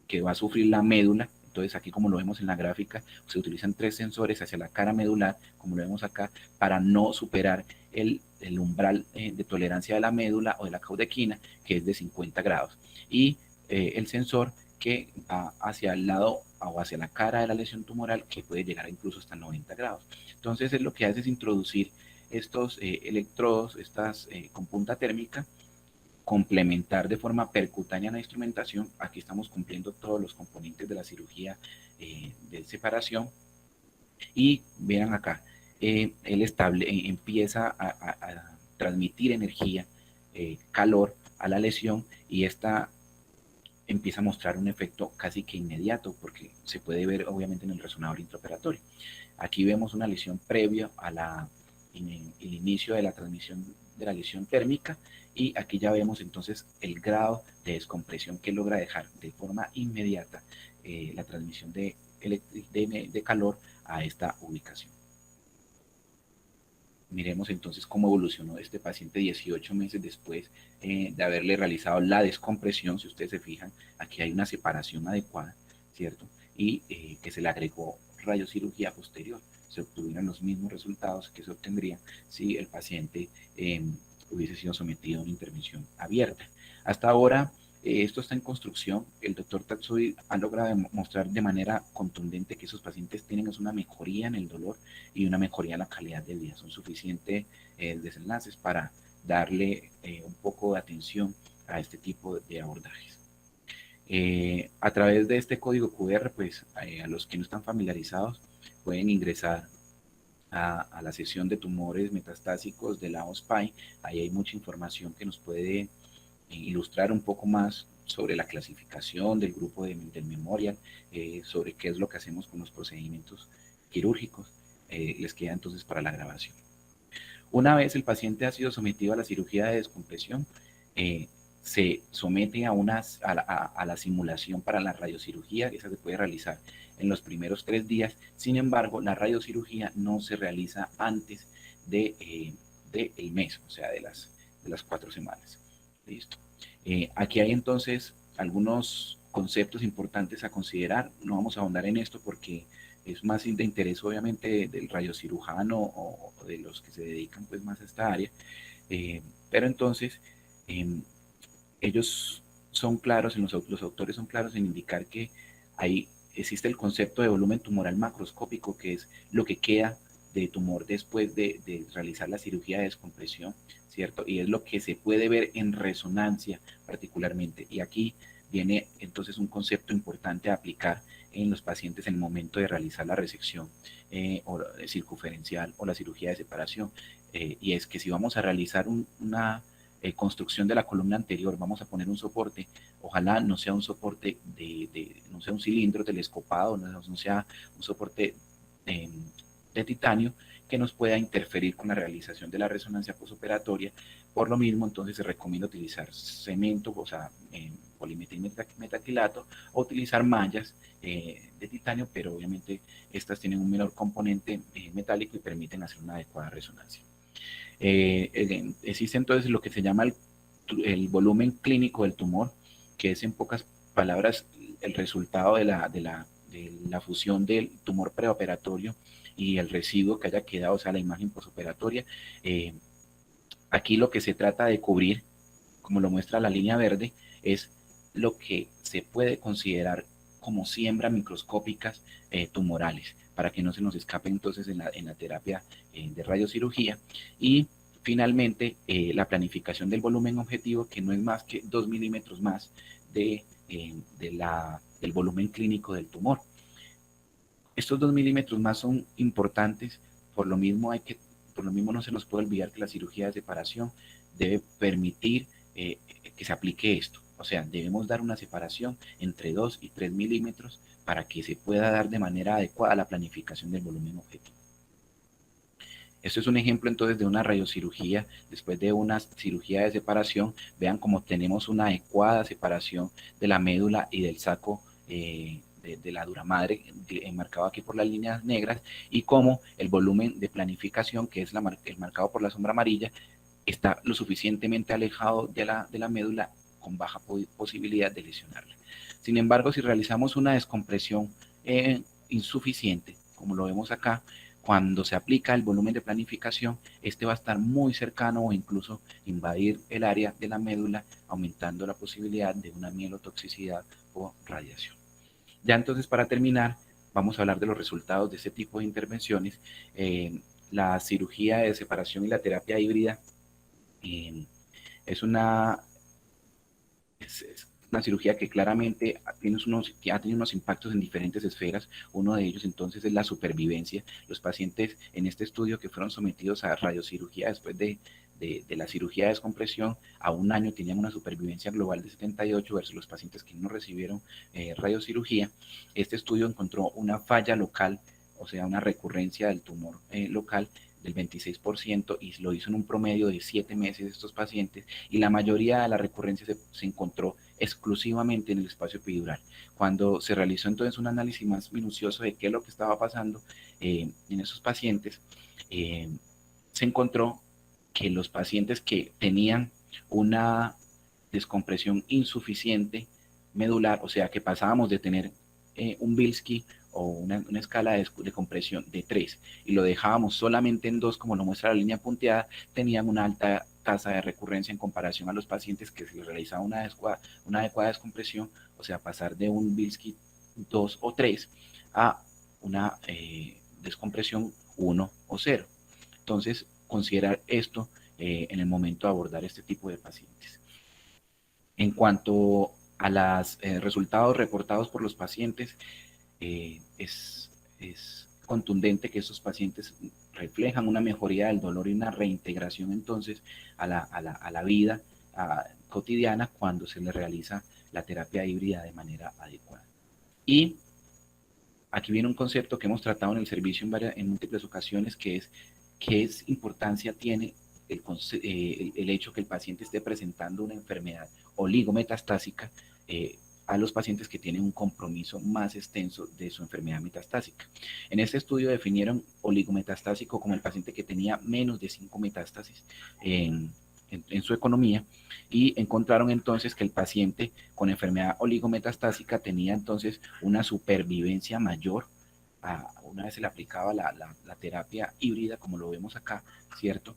que va a sufrir la médula. Entonces aquí, como lo vemos en la gráfica, se utilizan 3 sensores hacia la cara medular, como lo vemos acá, para no superar el umbral de tolerancia de la médula o de la caudequina, que es de 50 grados. Y el sensor que va hacia el lado o hacia la cara de la lesión tumoral, que puede llegar incluso hasta 90 grados. Entonces, es lo que hace es introducir estos electrodos, con punta térmica, complementar de forma percutánea la instrumentación. Aquí estamos cumpliendo todos los componentes de la cirugía de separación, y vean acá, él empieza a transmitir energía, calor a la lesión, y esta empieza a mostrar un efecto casi que inmediato, porque se puede ver obviamente en el resonador intraoperatorio. Aquí vemos una lesión previa el inicio de la transmisión de la lesión térmica, y aquí ya vemos entonces el grado de descompresión que logra dejar de forma inmediata la transmisión de calor a esta ubicación. Miremos entonces cómo evolucionó este paciente 18 meses después de haberle realizado la descompresión. Si ustedes se fijan, aquí hay una separación adecuada, ¿cierto? Y que se le agregó radiocirugía posterior. Se obtuvieron los mismos resultados que se obtendrían si el paciente hubiese sido sometido a una intervención abierta. Hasta ahora, Esto está en construcción. El doctor Tatsui ha logrado mostrar de manera contundente que esos pacientes tienen una mejoría en el dolor y una mejoría en la calidad de vida. Son suficientes desenlaces para darle un poco de atención a este tipo de abordajes. A través de este código QR, pues a los que no están familiarizados pueden ingresar a la sesión de tumores metastásicos de la OSPI. Ahí hay mucha información que nos puede ilustrar un poco más sobre la clasificación del grupo del Memorial, sobre qué es lo que hacemos con los procedimientos quirúrgicos. Les queda entonces para la grabación. Una vez el paciente ha sido sometido a la cirugía de descompresión, se somete a la simulación para la radiocirugía. Esa se puede realizar en los primeros 3 días. Sin embargo, la radiocirugía no se realiza antes del mes, o sea, de las 4 semanas. Listo. Aquí hay entonces algunos conceptos importantes a considerar. No vamos a ahondar en esto porque es más de interés obviamente del radiocirujano o de los que se dedican pues más a esta área. Pero entonces ellos son claros, los autores son claros en indicar que existe el concepto de volumen tumoral macroscópico, que es lo que queda de tumor después de realizar la cirugía de descompresión, ¿cierto? Y es lo que se puede ver en resonancia particularmente. Y aquí viene entonces un concepto importante a aplicar en los pacientes en el momento de realizar la resección circunferencial o la cirugía de separación. Y es que si vamos a realizar una construcción de la columna anterior, vamos a poner un soporte, ojalá no sea un soporte no sea un cilindro telescopado, no sea un soporte de titanio que nos pueda interferir con la realización de la resonancia postoperatoria. Por lo mismo, entonces se recomienda utilizar cemento, o sea, polimetilmetacrilato, o utilizar mallas de titanio, pero obviamente estas tienen un menor componente metálico y permiten hacer una adecuada resonancia. Existe entonces lo que se llama el volumen clínico del tumor, que es en pocas palabras el resultado de la fusión del tumor preoperatorio y el residuo que haya quedado, o sea, la imagen postoperatoria. Aquí lo que se trata de cubrir, como lo muestra la línea verde, es lo que se puede considerar como siembras microscópicas tumorales, para que no se nos escape entonces en la terapia de radiocirugía. Y finalmente, la planificación del volumen objetivo, que no es más que 2 milímetros más del volumen clínico del tumor. Estos 2 milímetros más son importantes, por lo mismo no se nos puede olvidar que la cirugía de separación debe permitir que se aplique esto. O sea, debemos dar una separación entre 2 y 3 milímetros para que se pueda dar de manera adecuada la planificación del volumen objetivo. Esto es un ejemplo entonces de una radiocirugía después de una cirugía de separación. Vean cómo tenemos una adecuada separación de la médula y del saco de la dura madre, marcado aquí por las líneas negras, y cómo el volumen de planificación, que es el marcado por la sombra amarilla, está lo suficientemente alejado de la médula con baja posibilidad de lesionarla. Sin embargo, si realizamos una descompresión insuficiente, como lo vemos acá, cuando se aplica el volumen de planificación, este va a estar muy cercano o incluso invadir el área de la médula, aumentando la posibilidad de una mielotoxicidad o radiación. Ya entonces, para terminar, vamos a hablar de los resultados de este tipo de intervenciones. La cirugía de separación y la terapia híbrida es una cirugía que claramente ha tenido unos impactos en diferentes esferas. Uno de ellos entonces es la supervivencia. Los pacientes en este estudio que fueron sometidos a radiocirugía después de la cirugía de descompresión, a un año tenían una supervivencia global de 78 versus los pacientes que no recibieron radiocirugía. Este estudio encontró una falla local, o sea, una recurrencia del tumor local del 26%, y lo hizo en un promedio de 7 meses estos pacientes, y la mayoría de la recurrencia se encontró exclusivamente en el espacio epidural. Cuando se realizó entonces un análisis más minucioso de qué es lo que estaba pasando en esos pacientes, se encontró que los pacientes que tenían una descompresión insuficiente medular, o sea que pasábamos de tener un Bilski o una escala de compresión de 3 y lo dejábamos solamente en 2, como lo muestra la línea punteada, tenían una alta tasa de recurrencia en comparación a los pacientes que se les realizaba una adecuada descompresión, o sea, pasar de un Bilski 2 o 3 a una descompresión 1 o 0. Entonces, considerar esto en el momento de abordar este tipo de pacientes. En cuanto a los resultados reportados por los pacientes, es contundente que estos pacientes reflejan una mejoría del dolor y una reintegración entonces a la vida cotidiana cuando se les realiza la terapia híbrida de manera adecuada. Y aquí viene un concepto que hemos tratado en el servicio en múltiples ocasiones, que es qué importancia tiene el hecho que el paciente esté presentando una enfermedad oligometastásica a los pacientes que tienen un compromiso más extenso de su enfermedad metastásica. En este estudio definieron oligometastásico como el paciente que tenía menos de 5 metástasis en su economía, y encontraron entonces que el paciente con enfermedad oligometastásica tenía entonces una supervivencia mayor una vez se le aplicaba la terapia híbrida, como lo vemos acá, ¿cierto?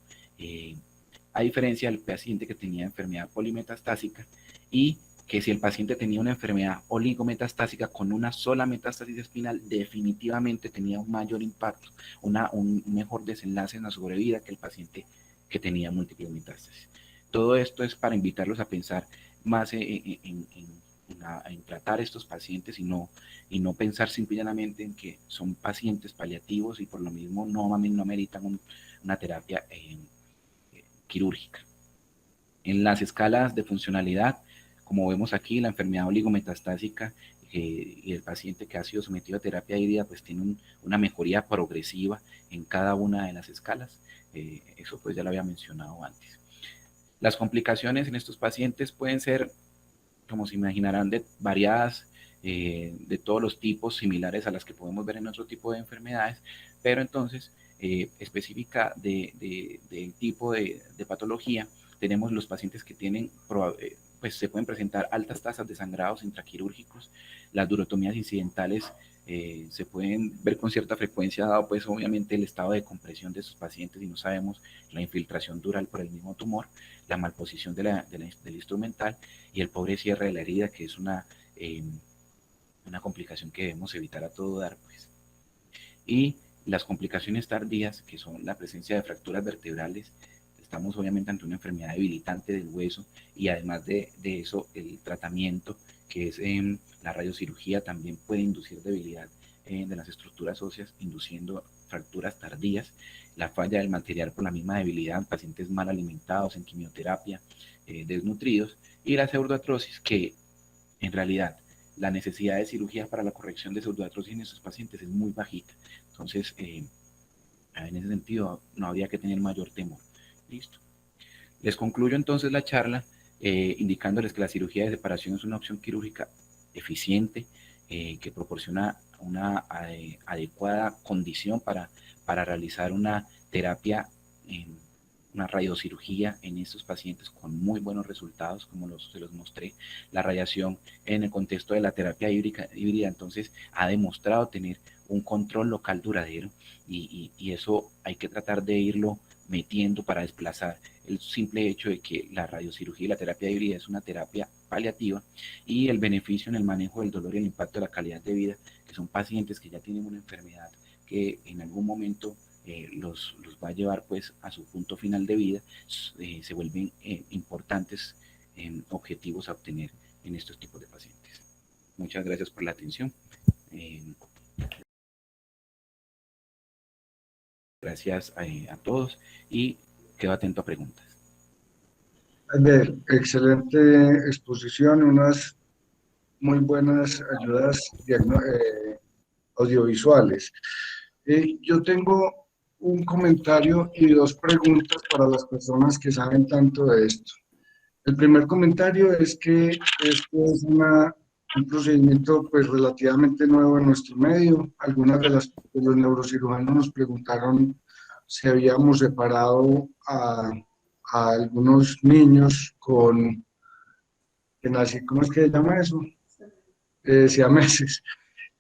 A diferencia del paciente que tenía enfermedad polimetastásica, y que si el paciente tenía una enfermedad oligometastásica con una sola metástasis espinal, definitivamente tenía un mayor impacto, un mejor desenlace en la sobrevida que el paciente que tenía múltiples metástasis. Todo esto es para invitarlos a pensar más en tratar estos pacientes y no pensar simplemente en que son pacientes paliativos y por lo mismo no meritan una terapia quirúrgica. En las escalas de funcionalidad, como vemos aquí, la enfermedad oligometastásica y el paciente que ha sido sometido a terapia híbrida pues tiene una mejoría progresiva en cada una de las escalas. Eso pues ya lo había mencionado antes. Las complicaciones en estos pacientes pueden ser, como se imaginarán, variadas, de todos los tipos, similares a las que podemos ver en otro tipo de enfermedades, pero entonces específica del tipo de patología, tenemos los pacientes que tienen, pues se pueden presentar altas tasas de sangrados intraquirúrgicos, las durotomías incidentales se pueden ver con cierta frecuencia, dado pues obviamente el estado de compresión de esos pacientes y no sabemos la infiltración dural por el mismo tumor, la malposición del instrumental y el pobre cierre de la herida, que es una complicación que debemos evitar a todo dar, pues. Y las complicaciones tardías, que son la presencia de fracturas vertebrales. Estamos obviamente ante una enfermedad debilitante del hueso, y además de eso, el tratamiento, que es la radiocirugía, también puede inducir debilidad de las estructuras óseas, induciendo fracturas tardías, la falla del material por la misma debilidad en pacientes mal alimentados, en quimioterapia, desnutridos, y la pseudoartrosis, que en realidad la necesidad de cirugía para la corrección de pseudoartrosis en estos pacientes es muy bajita. Entonces, en ese sentido, no habría que tener mayor temor. Listo. Les concluyo entonces la charla indicándoles que la cirugía de separación es una opción quirúrgica eficiente, que proporciona una adecuada condición para realizar una terapia en una radiocirugía en estos pacientes con muy buenos resultados, como se los mostré. La radiación en el contexto de la terapia híbrida entonces ha demostrado tener un control local duradero, y eso hay que tratar de irlo metiendo para desplazar el simple hecho de que la radiocirugía y la terapia híbrida es una terapia paliativa, y el beneficio en el manejo del dolor y el impacto de la calidad de vida, que son pacientes que ya tienen una enfermedad que en algún momento los va a llevar pues a su punto final de vida, se vuelven importantes objetivos a obtener en estos tipos de pacientes. Muchas gracias por la atención. Gracias a todos y quedo atento a preguntas. Excelente exposición, unas muy buenas ayudas audiovisuales. Yo tengo un comentario y dos preguntas para las personas que saben tanto de esto. El primer comentario es que esto es un procedimiento pues relativamente nuevo en nuestro medio. Algunas de los neurocirujanos nos preguntaron si habíamos separado a algunos niños ¿cómo es que se llama eso? Siameses.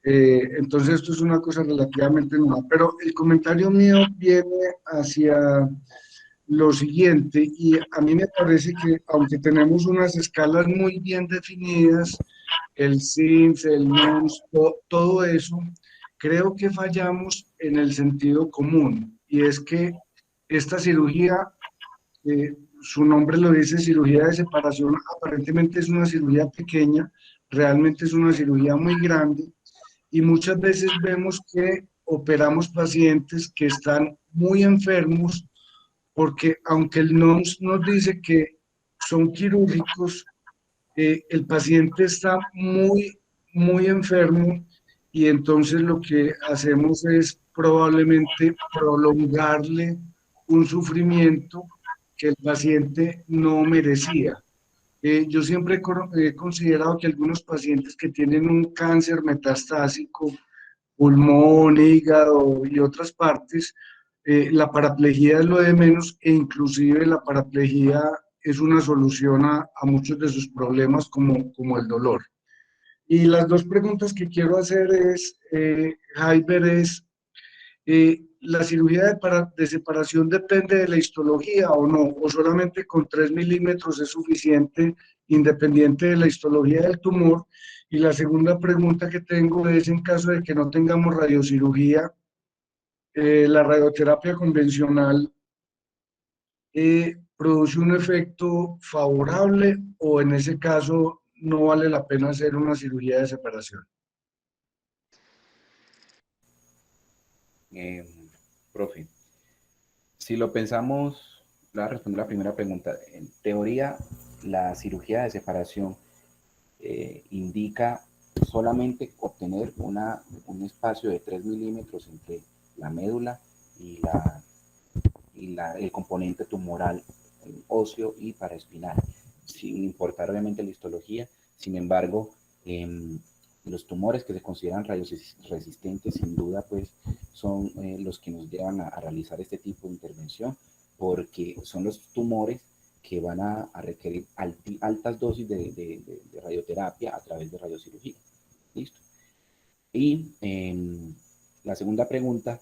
Entonces esto es una cosa relativamente nueva, pero el comentario mío viene hacia lo siguiente, y a mí me parece que aunque tenemos unas escalas muy bien definidas, el SIMS, el NOMS, todo eso, creo que fallamos en el sentido común, y es que esta cirugía, su nombre lo dice, cirugía de separación, aparentemente es una cirugía pequeña, realmente es una cirugía muy grande, y muchas veces vemos que operamos pacientes que están muy enfermos porque aunque el NOMS nos dice que son quirúrgicos, el paciente está muy enfermo y entonces lo que hacemos es probablemente prolongarle un sufrimiento que el paciente no merecía. Yo siempre he considerado que algunos pacientes que tienen un cáncer metastásico, pulmón, hígado y otras partes, la paraplegia es lo de menos e inclusive la paraplegia es una solución a muchos de sus problemas como el dolor. Y las dos preguntas que quiero hacer es, Jaiber, es, ¿la cirugía de separación depende de la histología o no? ¿O solamente con 3 milímetros es suficiente independiente de la histología del tumor? Y la segunda pregunta que tengo es, en caso de que no tengamos radiocirugía, la radioterapia convencional produce un efecto favorable o en ese caso no vale la pena hacer una cirugía de separación. Eh, Profe, si lo pensamos, le voy a responder la primera pregunta. En teoría, la cirugía de separación indica solamente obtener un espacio de 3 milímetros entre la médula y, el componente tumoral óseo y paraespinal, sin importar obviamente la histología. Sin embargo, los tumores que se consideran radioresistentes sin duda pues son los que nos llevan a realizar este tipo de intervención, porque son los tumores que van a requerir altas dosis de radioterapia a través de radiocirugía. ¿Listo? Y la segunda pregunta,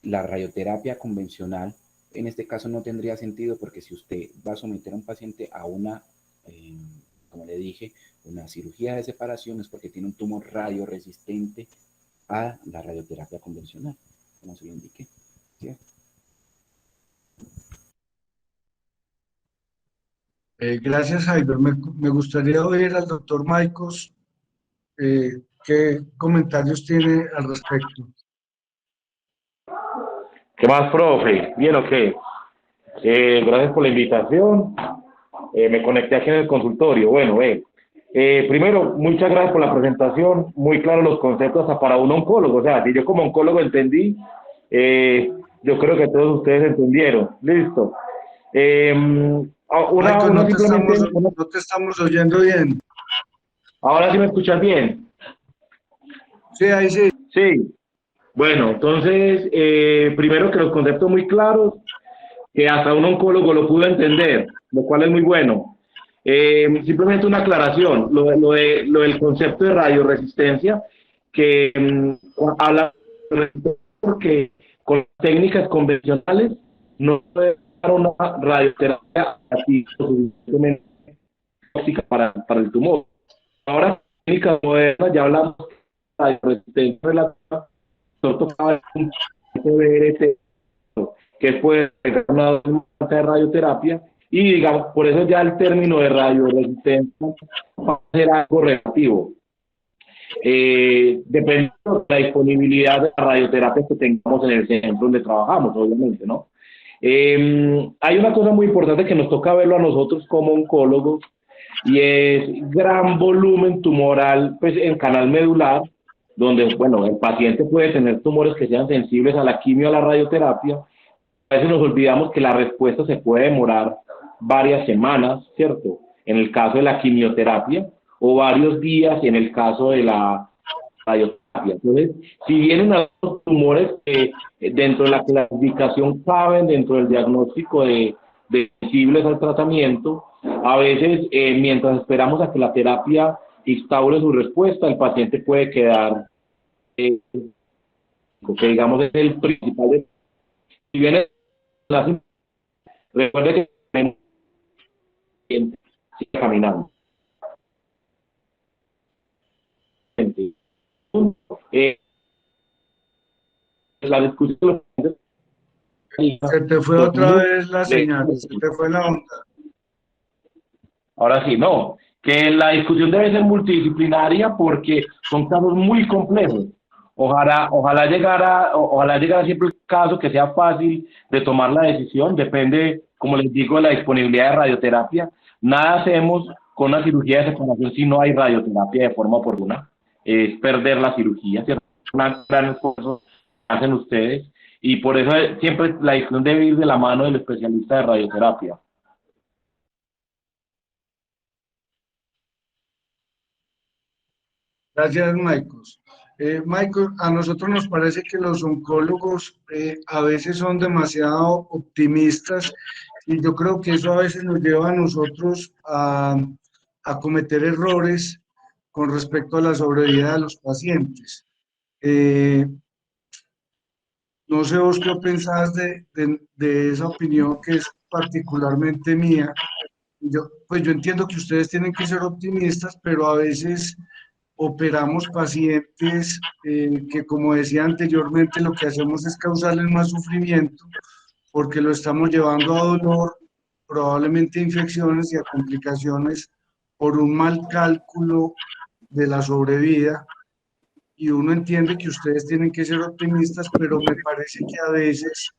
la radioterapia convencional, en este caso no tendría sentido porque si usted va a someter a un paciente a una, como le dije, una cirugía de separación es porque tiene un tumor radioresistente a la radioterapia convencional, como se lo indiqué. ¿Cierto? Gracias, Javier. Me gustaría oír al doctor Maicos qué comentarios tiene al respecto. ¿Qué más, profe? ¿Bien o qué? Gracias por la invitación. Me conecté aquí en el consultorio. Bueno, primero, muchas gracias por la presentación. Muy claros los conceptos hasta para un oncólogo. O sea, si yo como oncólogo entendí, yo creo que todos ustedes entendieron. Listo. Maicos, Simplemente, no te estamos oyendo bien. ahora sí me escuchas bien. Sí, ahí sí. Sí. Bueno, entonces, primero que los conceptos muy claros, que hasta un oncólogo lo pudo entender, lo cual es muy bueno. Simplemente una aclaración, lo del concepto de radioresistencia, que habla porque con técnicas convencionales no puede dar una radioterapia suficientemente tóxica para el tumor. Ahora, técnicas modernas, ya hablamos de radioresistencia relativa, nosotros tocaba un PBRT, que puede ser una de radioterapia, y digamos, por eso ya el término de radioresistencia va a ser algo relativo. Dependiendo de la disponibilidad de la radioterapia que tengamos en el centro donde trabajamos, obviamente, ¿no? Hay una cosa muy importante que nos toca verlo a nosotros como oncólogos, y es gran volumen tumoral pues, en canal medular, donde, bueno, el paciente puede tener tumores que sean sensibles a la quimio, a la radioterapia. A veces nos olvidamos que la respuesta se puede demorar varias semanas, ¿cierto? En el caso de la quimioterapia, o varios días en el caso de la radioterapia. Entonces, si vienen algunos tumores que dentro de la clasificación caben dentro del diagnóstico de sensibles al tratamiento, a veces mientras esperamos a que la terapia instaure su respuesta, el paciente puede quedar eh, que digamos es el principal. Si bien recuerde que tenemos que sigue caminando. Eh, la discusión Se te fue pues, otra muy vez la señal, se te fue la onda. ahora sí, no, que la discusión debe ser multidisciplinaria porque son casos muy complejos. Ojalá llegara siempre el caso que sea fácil de tomar la decisión, depende, como les digo, de la disponibilidad de radioterapia. Nada hacemos con una cirugía de separación si no hay radioterapia de forma oportuna. Es perder la cirugía, ¿cierto? Un gran esfuerzo que hacen ustedes y por eso siempre la discusión debe ir de la mano del especialista de radioterapia. Gracias, Michael. Michael, a nosotros nos parece que los oncólogos a veces son demasiado optimistas y yo creo que eso a veces nos lleva a nosotros a cometer errores con respecto a la sobrevida de los pacientes. Eh, no sé vos qué pensás de esa opinión que es particularmente mía. Pues yo entiendo que ustedes tienen que ser optimistas, pero a veces operamos pacientes que, como decía anteriormente, lo que hacemos es causarles más sufrimiento porque lo estamos llevando a dolor, probablemente a infecciones y a complicaciones por un mal cálculo de la sobrevida. Y uno entiende que ustedes tienen que ser optimistas, pero me parece que a veces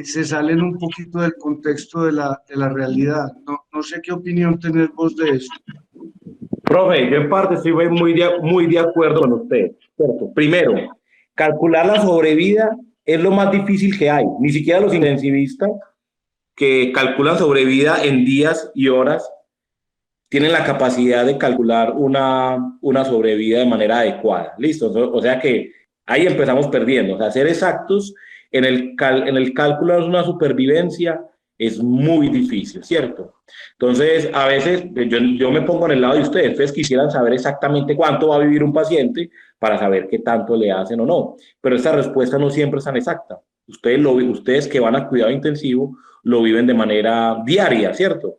se salen un poquito del contexto de la realidad. No, no sé qué opinión tenés vos de eso. Profe, yo en parte estoy muy de acuerdo con usted, ¿cierto? Primero, calcular la sobrevida es lo más difícil que hay. Ni siquiera los intensivistas que calculan sobrevida en días y horas tienen la capacidad de calcular una sobrevida de manera adecuada. ¿Listo? O sea que ahí empezamos perdiendo. O sea, ser exactos en el cálculo de una supervivencia es muy difícil, ¿cierto? Entonces, a veces yo me pongo en el lado de ustedes. Ustedes quisieran saber exactamente cuánto va a vivir un paciente para saber qué tanto le hacen o no. Pero esta respuesta no siempre es tan exacta. Ustedes que van a cuidado intensivo lo viven de manera diaria, ¿cierto?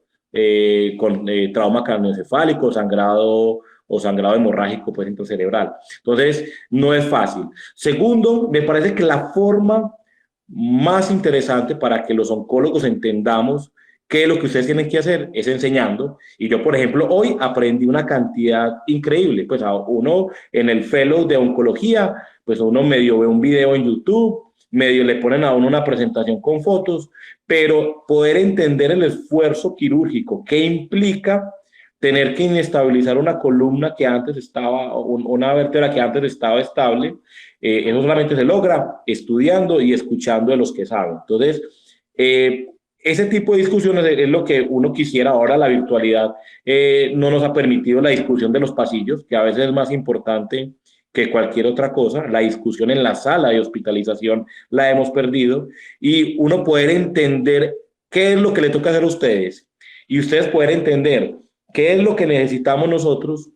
Con trauma craneoencefálico, sangrado o sangrado hemorrágico pues, intracerebral. Entonces, no es fácil. Segundo, me parece que la forma más interesante para que los oncólogos entendamos qué es lo que ustedes tienen que hacer es enseñando. Y yo, por ejemplo, hoy aprendí una cantidad increíble. Pues a uno en el fellow de oncología, pues uno medio ve un video en YouTube, medio le ponen a uno una presentación con fotos, pero poder entender el esfuerzo quirúrgico que implica tener que inestabilizar una columna que antes estaba, una vértebra que antes estaba estable, eso solamente se logra estudiando y escuchando de los que saben. Entonces, ese tipo de discusiones es lo que uno quisiera ahora. La virtualidad no nos ha permitido la discusión de los pasillos, que a veces es más importante que cualquier otra cosa. La discusión en la sala de hospitalización la hemos perdido y uno poder entender qué es lo que le toca hacer a ustedes y ustedes poder entender qué es lo que necesitamos nosotros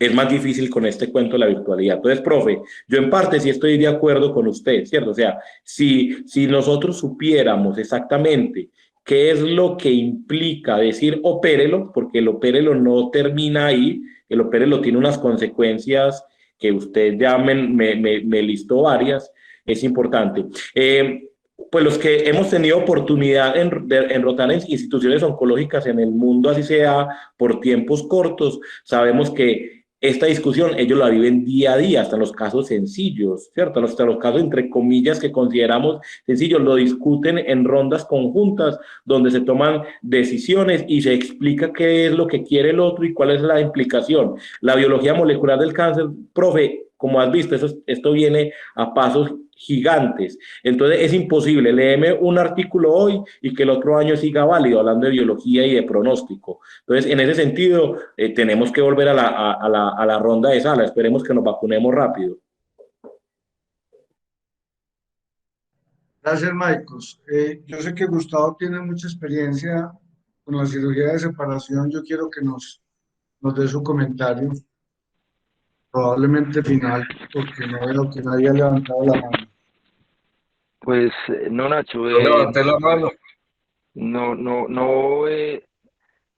es más difícil con este cuento de la virtualidad. Entonces, profe, yo en parte sí estoy de acuerdo con usted, ¿cierto? O sea, si nosotros supiéramos exactamente qué es lo que implica decir opérelo, porque el opérelo no termina ahí, el opérelo tiene unas consecuencias que usted ya me listó varias, es importante. Pues los que hemos tenido oportunidad en rotar en instituciones oncológicas en el mundo, así sea por tiempos cortos, sabemos que esta discusión ellos la viven día a día, hasta en los casos sencillos, ¿cierto? Hasta los casos entre comillas que consideramos sencillos, lo discuten en rondas conjuntas donde se toman decisiones y se explica qué es lo que quiere el otro y cuál es la implicación. La biología molecular del cáncer, profe, como has visto, esto viene a pasos gigantes. Entonces es imposible, léeme un artículo hoy y que el otro año siga válido, hablando de biología y de pronóstico. Entonces, en ese sentido, tenemos que volver a la ronda de sala. Esperemos que nos vacunemos rápido. Gracias, Maicos. Yo sé que Gustavo tiene mucha experiencia con la cirugía de separación. Yo quiero que nos dé su comentario. Probablemente final, porque no veo que nadie ha levantado la mano. Pues no, Nacho, Yo levanté la mano. no,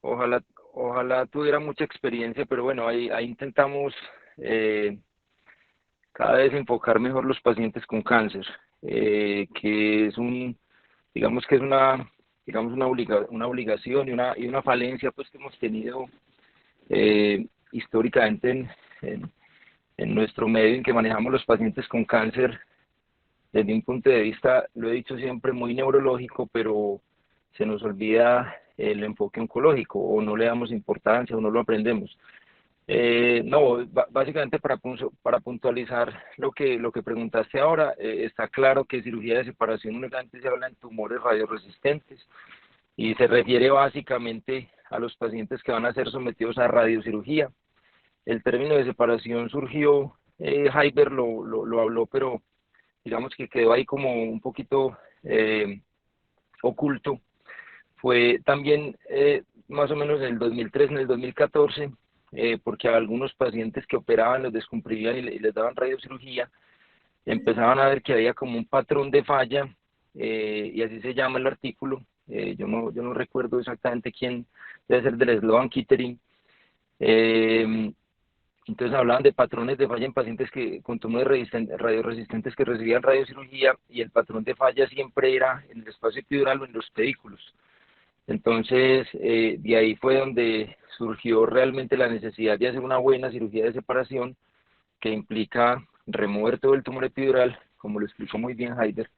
ojalá, ojalá tuviera mucha experiencia, pero bueno, ahí intentamos cada vez enfocar mejor los pacientes con cáncer, que es digamos que es una obligación y una falencia pues que hemos tenido históricamente en nuestro medio en que manejamos los pacientes con cáncer desde un punto de vista, lo he dicho siempre, muy neurológico, pero se nos olvida el enfoque oncológico o no le damos importancia o no lo aprendemos. No, básicamente para puntualizar lo que preguntaste ahora, está claro que cirugía de separación únicamente se habla en tumores radioresistentes y se refiere básicamente a los pacientes que van a ser sometidos a radiocirugía. El término de separación surgió, Heiber lo habló, pero digamos que quedó ahí como un poquito oculto. Fue también más o menos en el 2003, en el 2014, porque a algunos pacientes que operaban los descomprimían y les daban radiocirugía, empezaban a ver que había como un patrón de falla, y así se llama el artículo. Yo no recuerdo exactamente quién, debe ser del Sloan Kettering. Entonces hablaban de patrones de falla en pacientes con tumores radioresistentes que recibían radiocirugía, y el patrón de falla siempre era en el espacio epidural o en los pedículos. Entonces, de ahí fue donde surgió realmente la necesidad de hacer una buena cirugía de separación que implica remover todo el tumor epidural, como lo explicó muy bien Haider,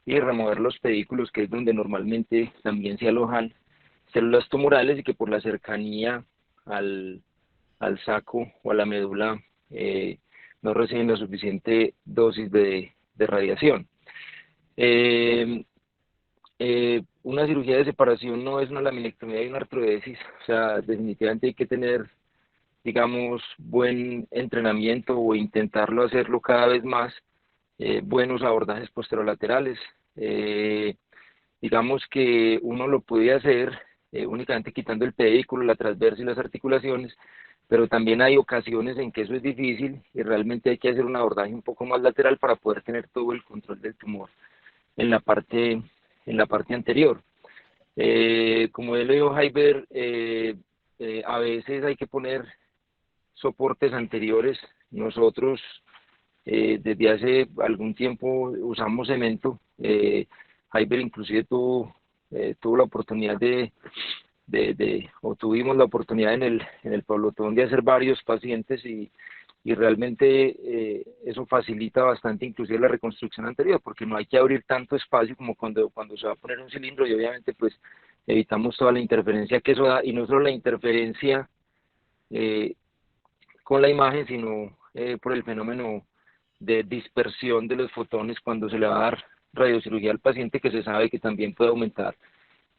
y remover los pedículos, que es donde normalmente también se alojan células tumorales y que por la cercanía al saco o a la médula no reciben la suficiente dosis de radiación. Una cirugía de separación no es una laminectomía y una artrodesis, o sea, definitivamente hay que tener, digamos, buen entrenamiento o intentarlo hacerlo cada vez más, buenos abordajes posterolaterales. Digamos que uno lo puede hacer únicamente quitando el pedículo, la transversa y las articulaciones, pero también hay ocasiones en que eso es difícil y realmente hay que hacer un abordaje un poco más lateral para poder tener todo el control del tumor en la parte anterior. Como él le dijo Heiber, a veces hay que poner soportes anteriores. Nosotros desde hace algún tiempo usamos cemento. Heiber inclusive tuvo la oportunidad o tuvimos la oportunidad en el Pablotón de hacer varios pacientes y realmente eso facilita bastante inclusive la reconstrucción anterior, porque no hay que abrir tanto espacio como cuando se va a poner un cilindro, y obviamente pues evitamos toda la interferencia que eso da, y no solo la interferencia con la imagen, sino por el fenómeno de dispersión de los fotones cuando se le va a dar radiocirugía al paciente, que se sabe que también puede aumentar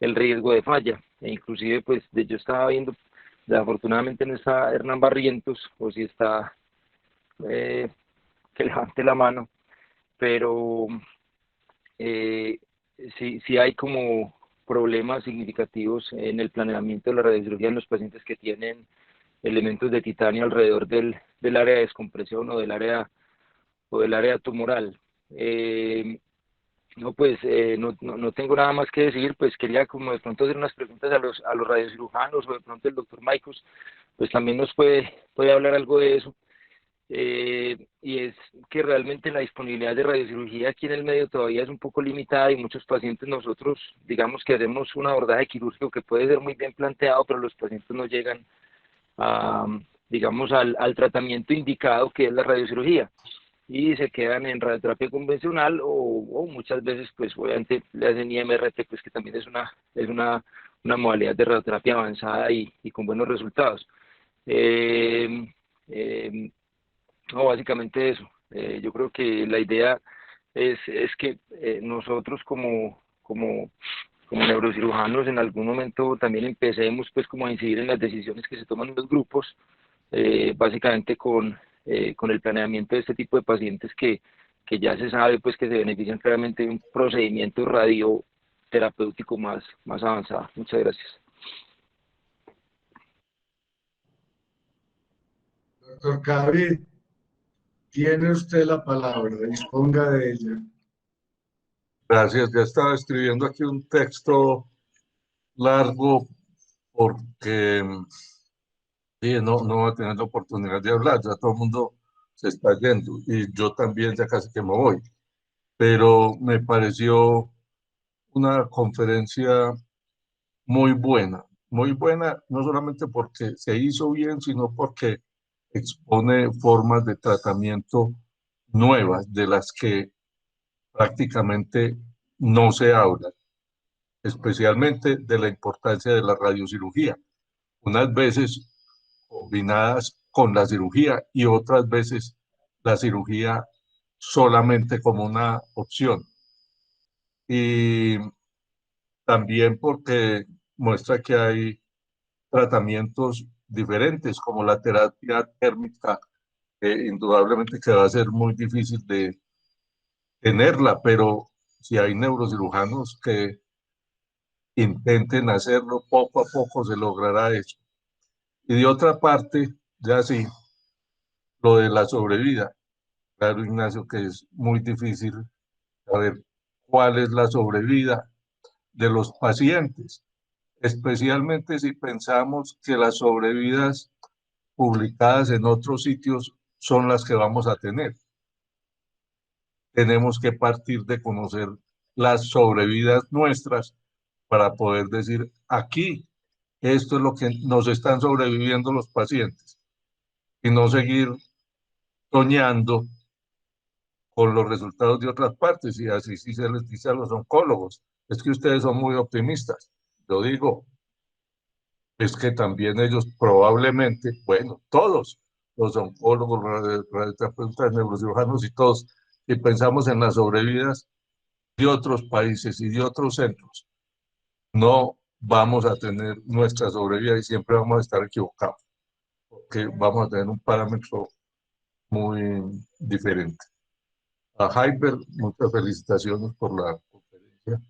el riesgo de falla. E inclusive pues yo estaba viendo, afortunadamente no está Hernán Barrientos, o si está que levante la mano, pero sí hay como problemas significativos en el planeamiento de la radiocirugía en los pacientes que tienen elementos de titanio alrededor del área de descompresión o del área tumoral. No, pues no tengo nada más que decir, pues quería como de pronto hacer unas preguntas a los radiocirujanos, o de pronto el doctor Maicos pues también nos puede hablar algo de eso. Y es que realmente la disponibilidad de radiocirugía aquí en el medio todavía es un poco limitada, y muchos pacientes nosotros digamos que hacemos un abordaje quirúrgico que puede ser muy bien planteado, pero los pacientes no llegan a, digamos, al tratamiento indicado, que es la radiocirugía, y se quedan en radioterapia convencional o muchas veces pues obviamente le hacen IMRT, pues que también es una modalidad de radioterapia avanzada y con buenos resultados. eh, eh, no, básicamente eso. Yo creo que la idea es que nosotros como neurocirujanos en algún momento también empecemos pues como a incidir en las decisiones que se toman en los grupos, básicamente con el planeamiento de este tipo de pacientes que ya se sabe pues que se benefician claramente de un procedimiento radioterapéutico más avanzado. Muchas gracias. Doctor Cabri, Tiene usted la palabra, disponga de ella. Gracias, ya estaba escribiendo aquí un texto largo porque sí, no voy a tener la oportunidad de hablar, ya todo el mundo se está yendo y yo también ya casi que me voy, pero me pareció una conferencia muy buena, no solamente porque se hizo bien, sino porque expone formas de tratamiento nuevas de las que prácticamente no se habla, especialmente de la importancia de la radiocirugía, unas veces combinadas con la cirugía y otras veces la cirugía solamente como una opción. Y también porque muestra que hay tratamientos diferentes como la terapia térmica, que indudablemente que va a ser muy difícil de tenerla, pero si hay neurocirujanos que intenten hacerlo, poco a poco se logrará eso. Y de otra parte, ya sí, lo de la sobrevida. Claro, Ignacio, que es muy difícil saber cuál es la sobrevida de los pacientes, especialmente si pensamos que las sobrevidas publicadas en otros sitios son las que vamos a tener. Tenemos que partir de conocer las sobrevidas nuestras para poder decir, aquí, esto es lo que nos están sobreviviendo los pacientes y no seguir soñando con los resultados de otras partes. Y así sí se les dice a los oncólogos, es que ustedes son muy optimistas. Yo digo, es que también ellos probablemente, bueno, todos los oncólogos, radioterapeutas, neurocirujanos y todos, si pensamos en las sobrevidas de otros países y de otros centros, no vamos a tener nuestra sobrevida y siempre vamos a estar equivocados, porque vamos a tener un parámetro muy diferente. A Hyper, muchas felicitaciones por la conferencia.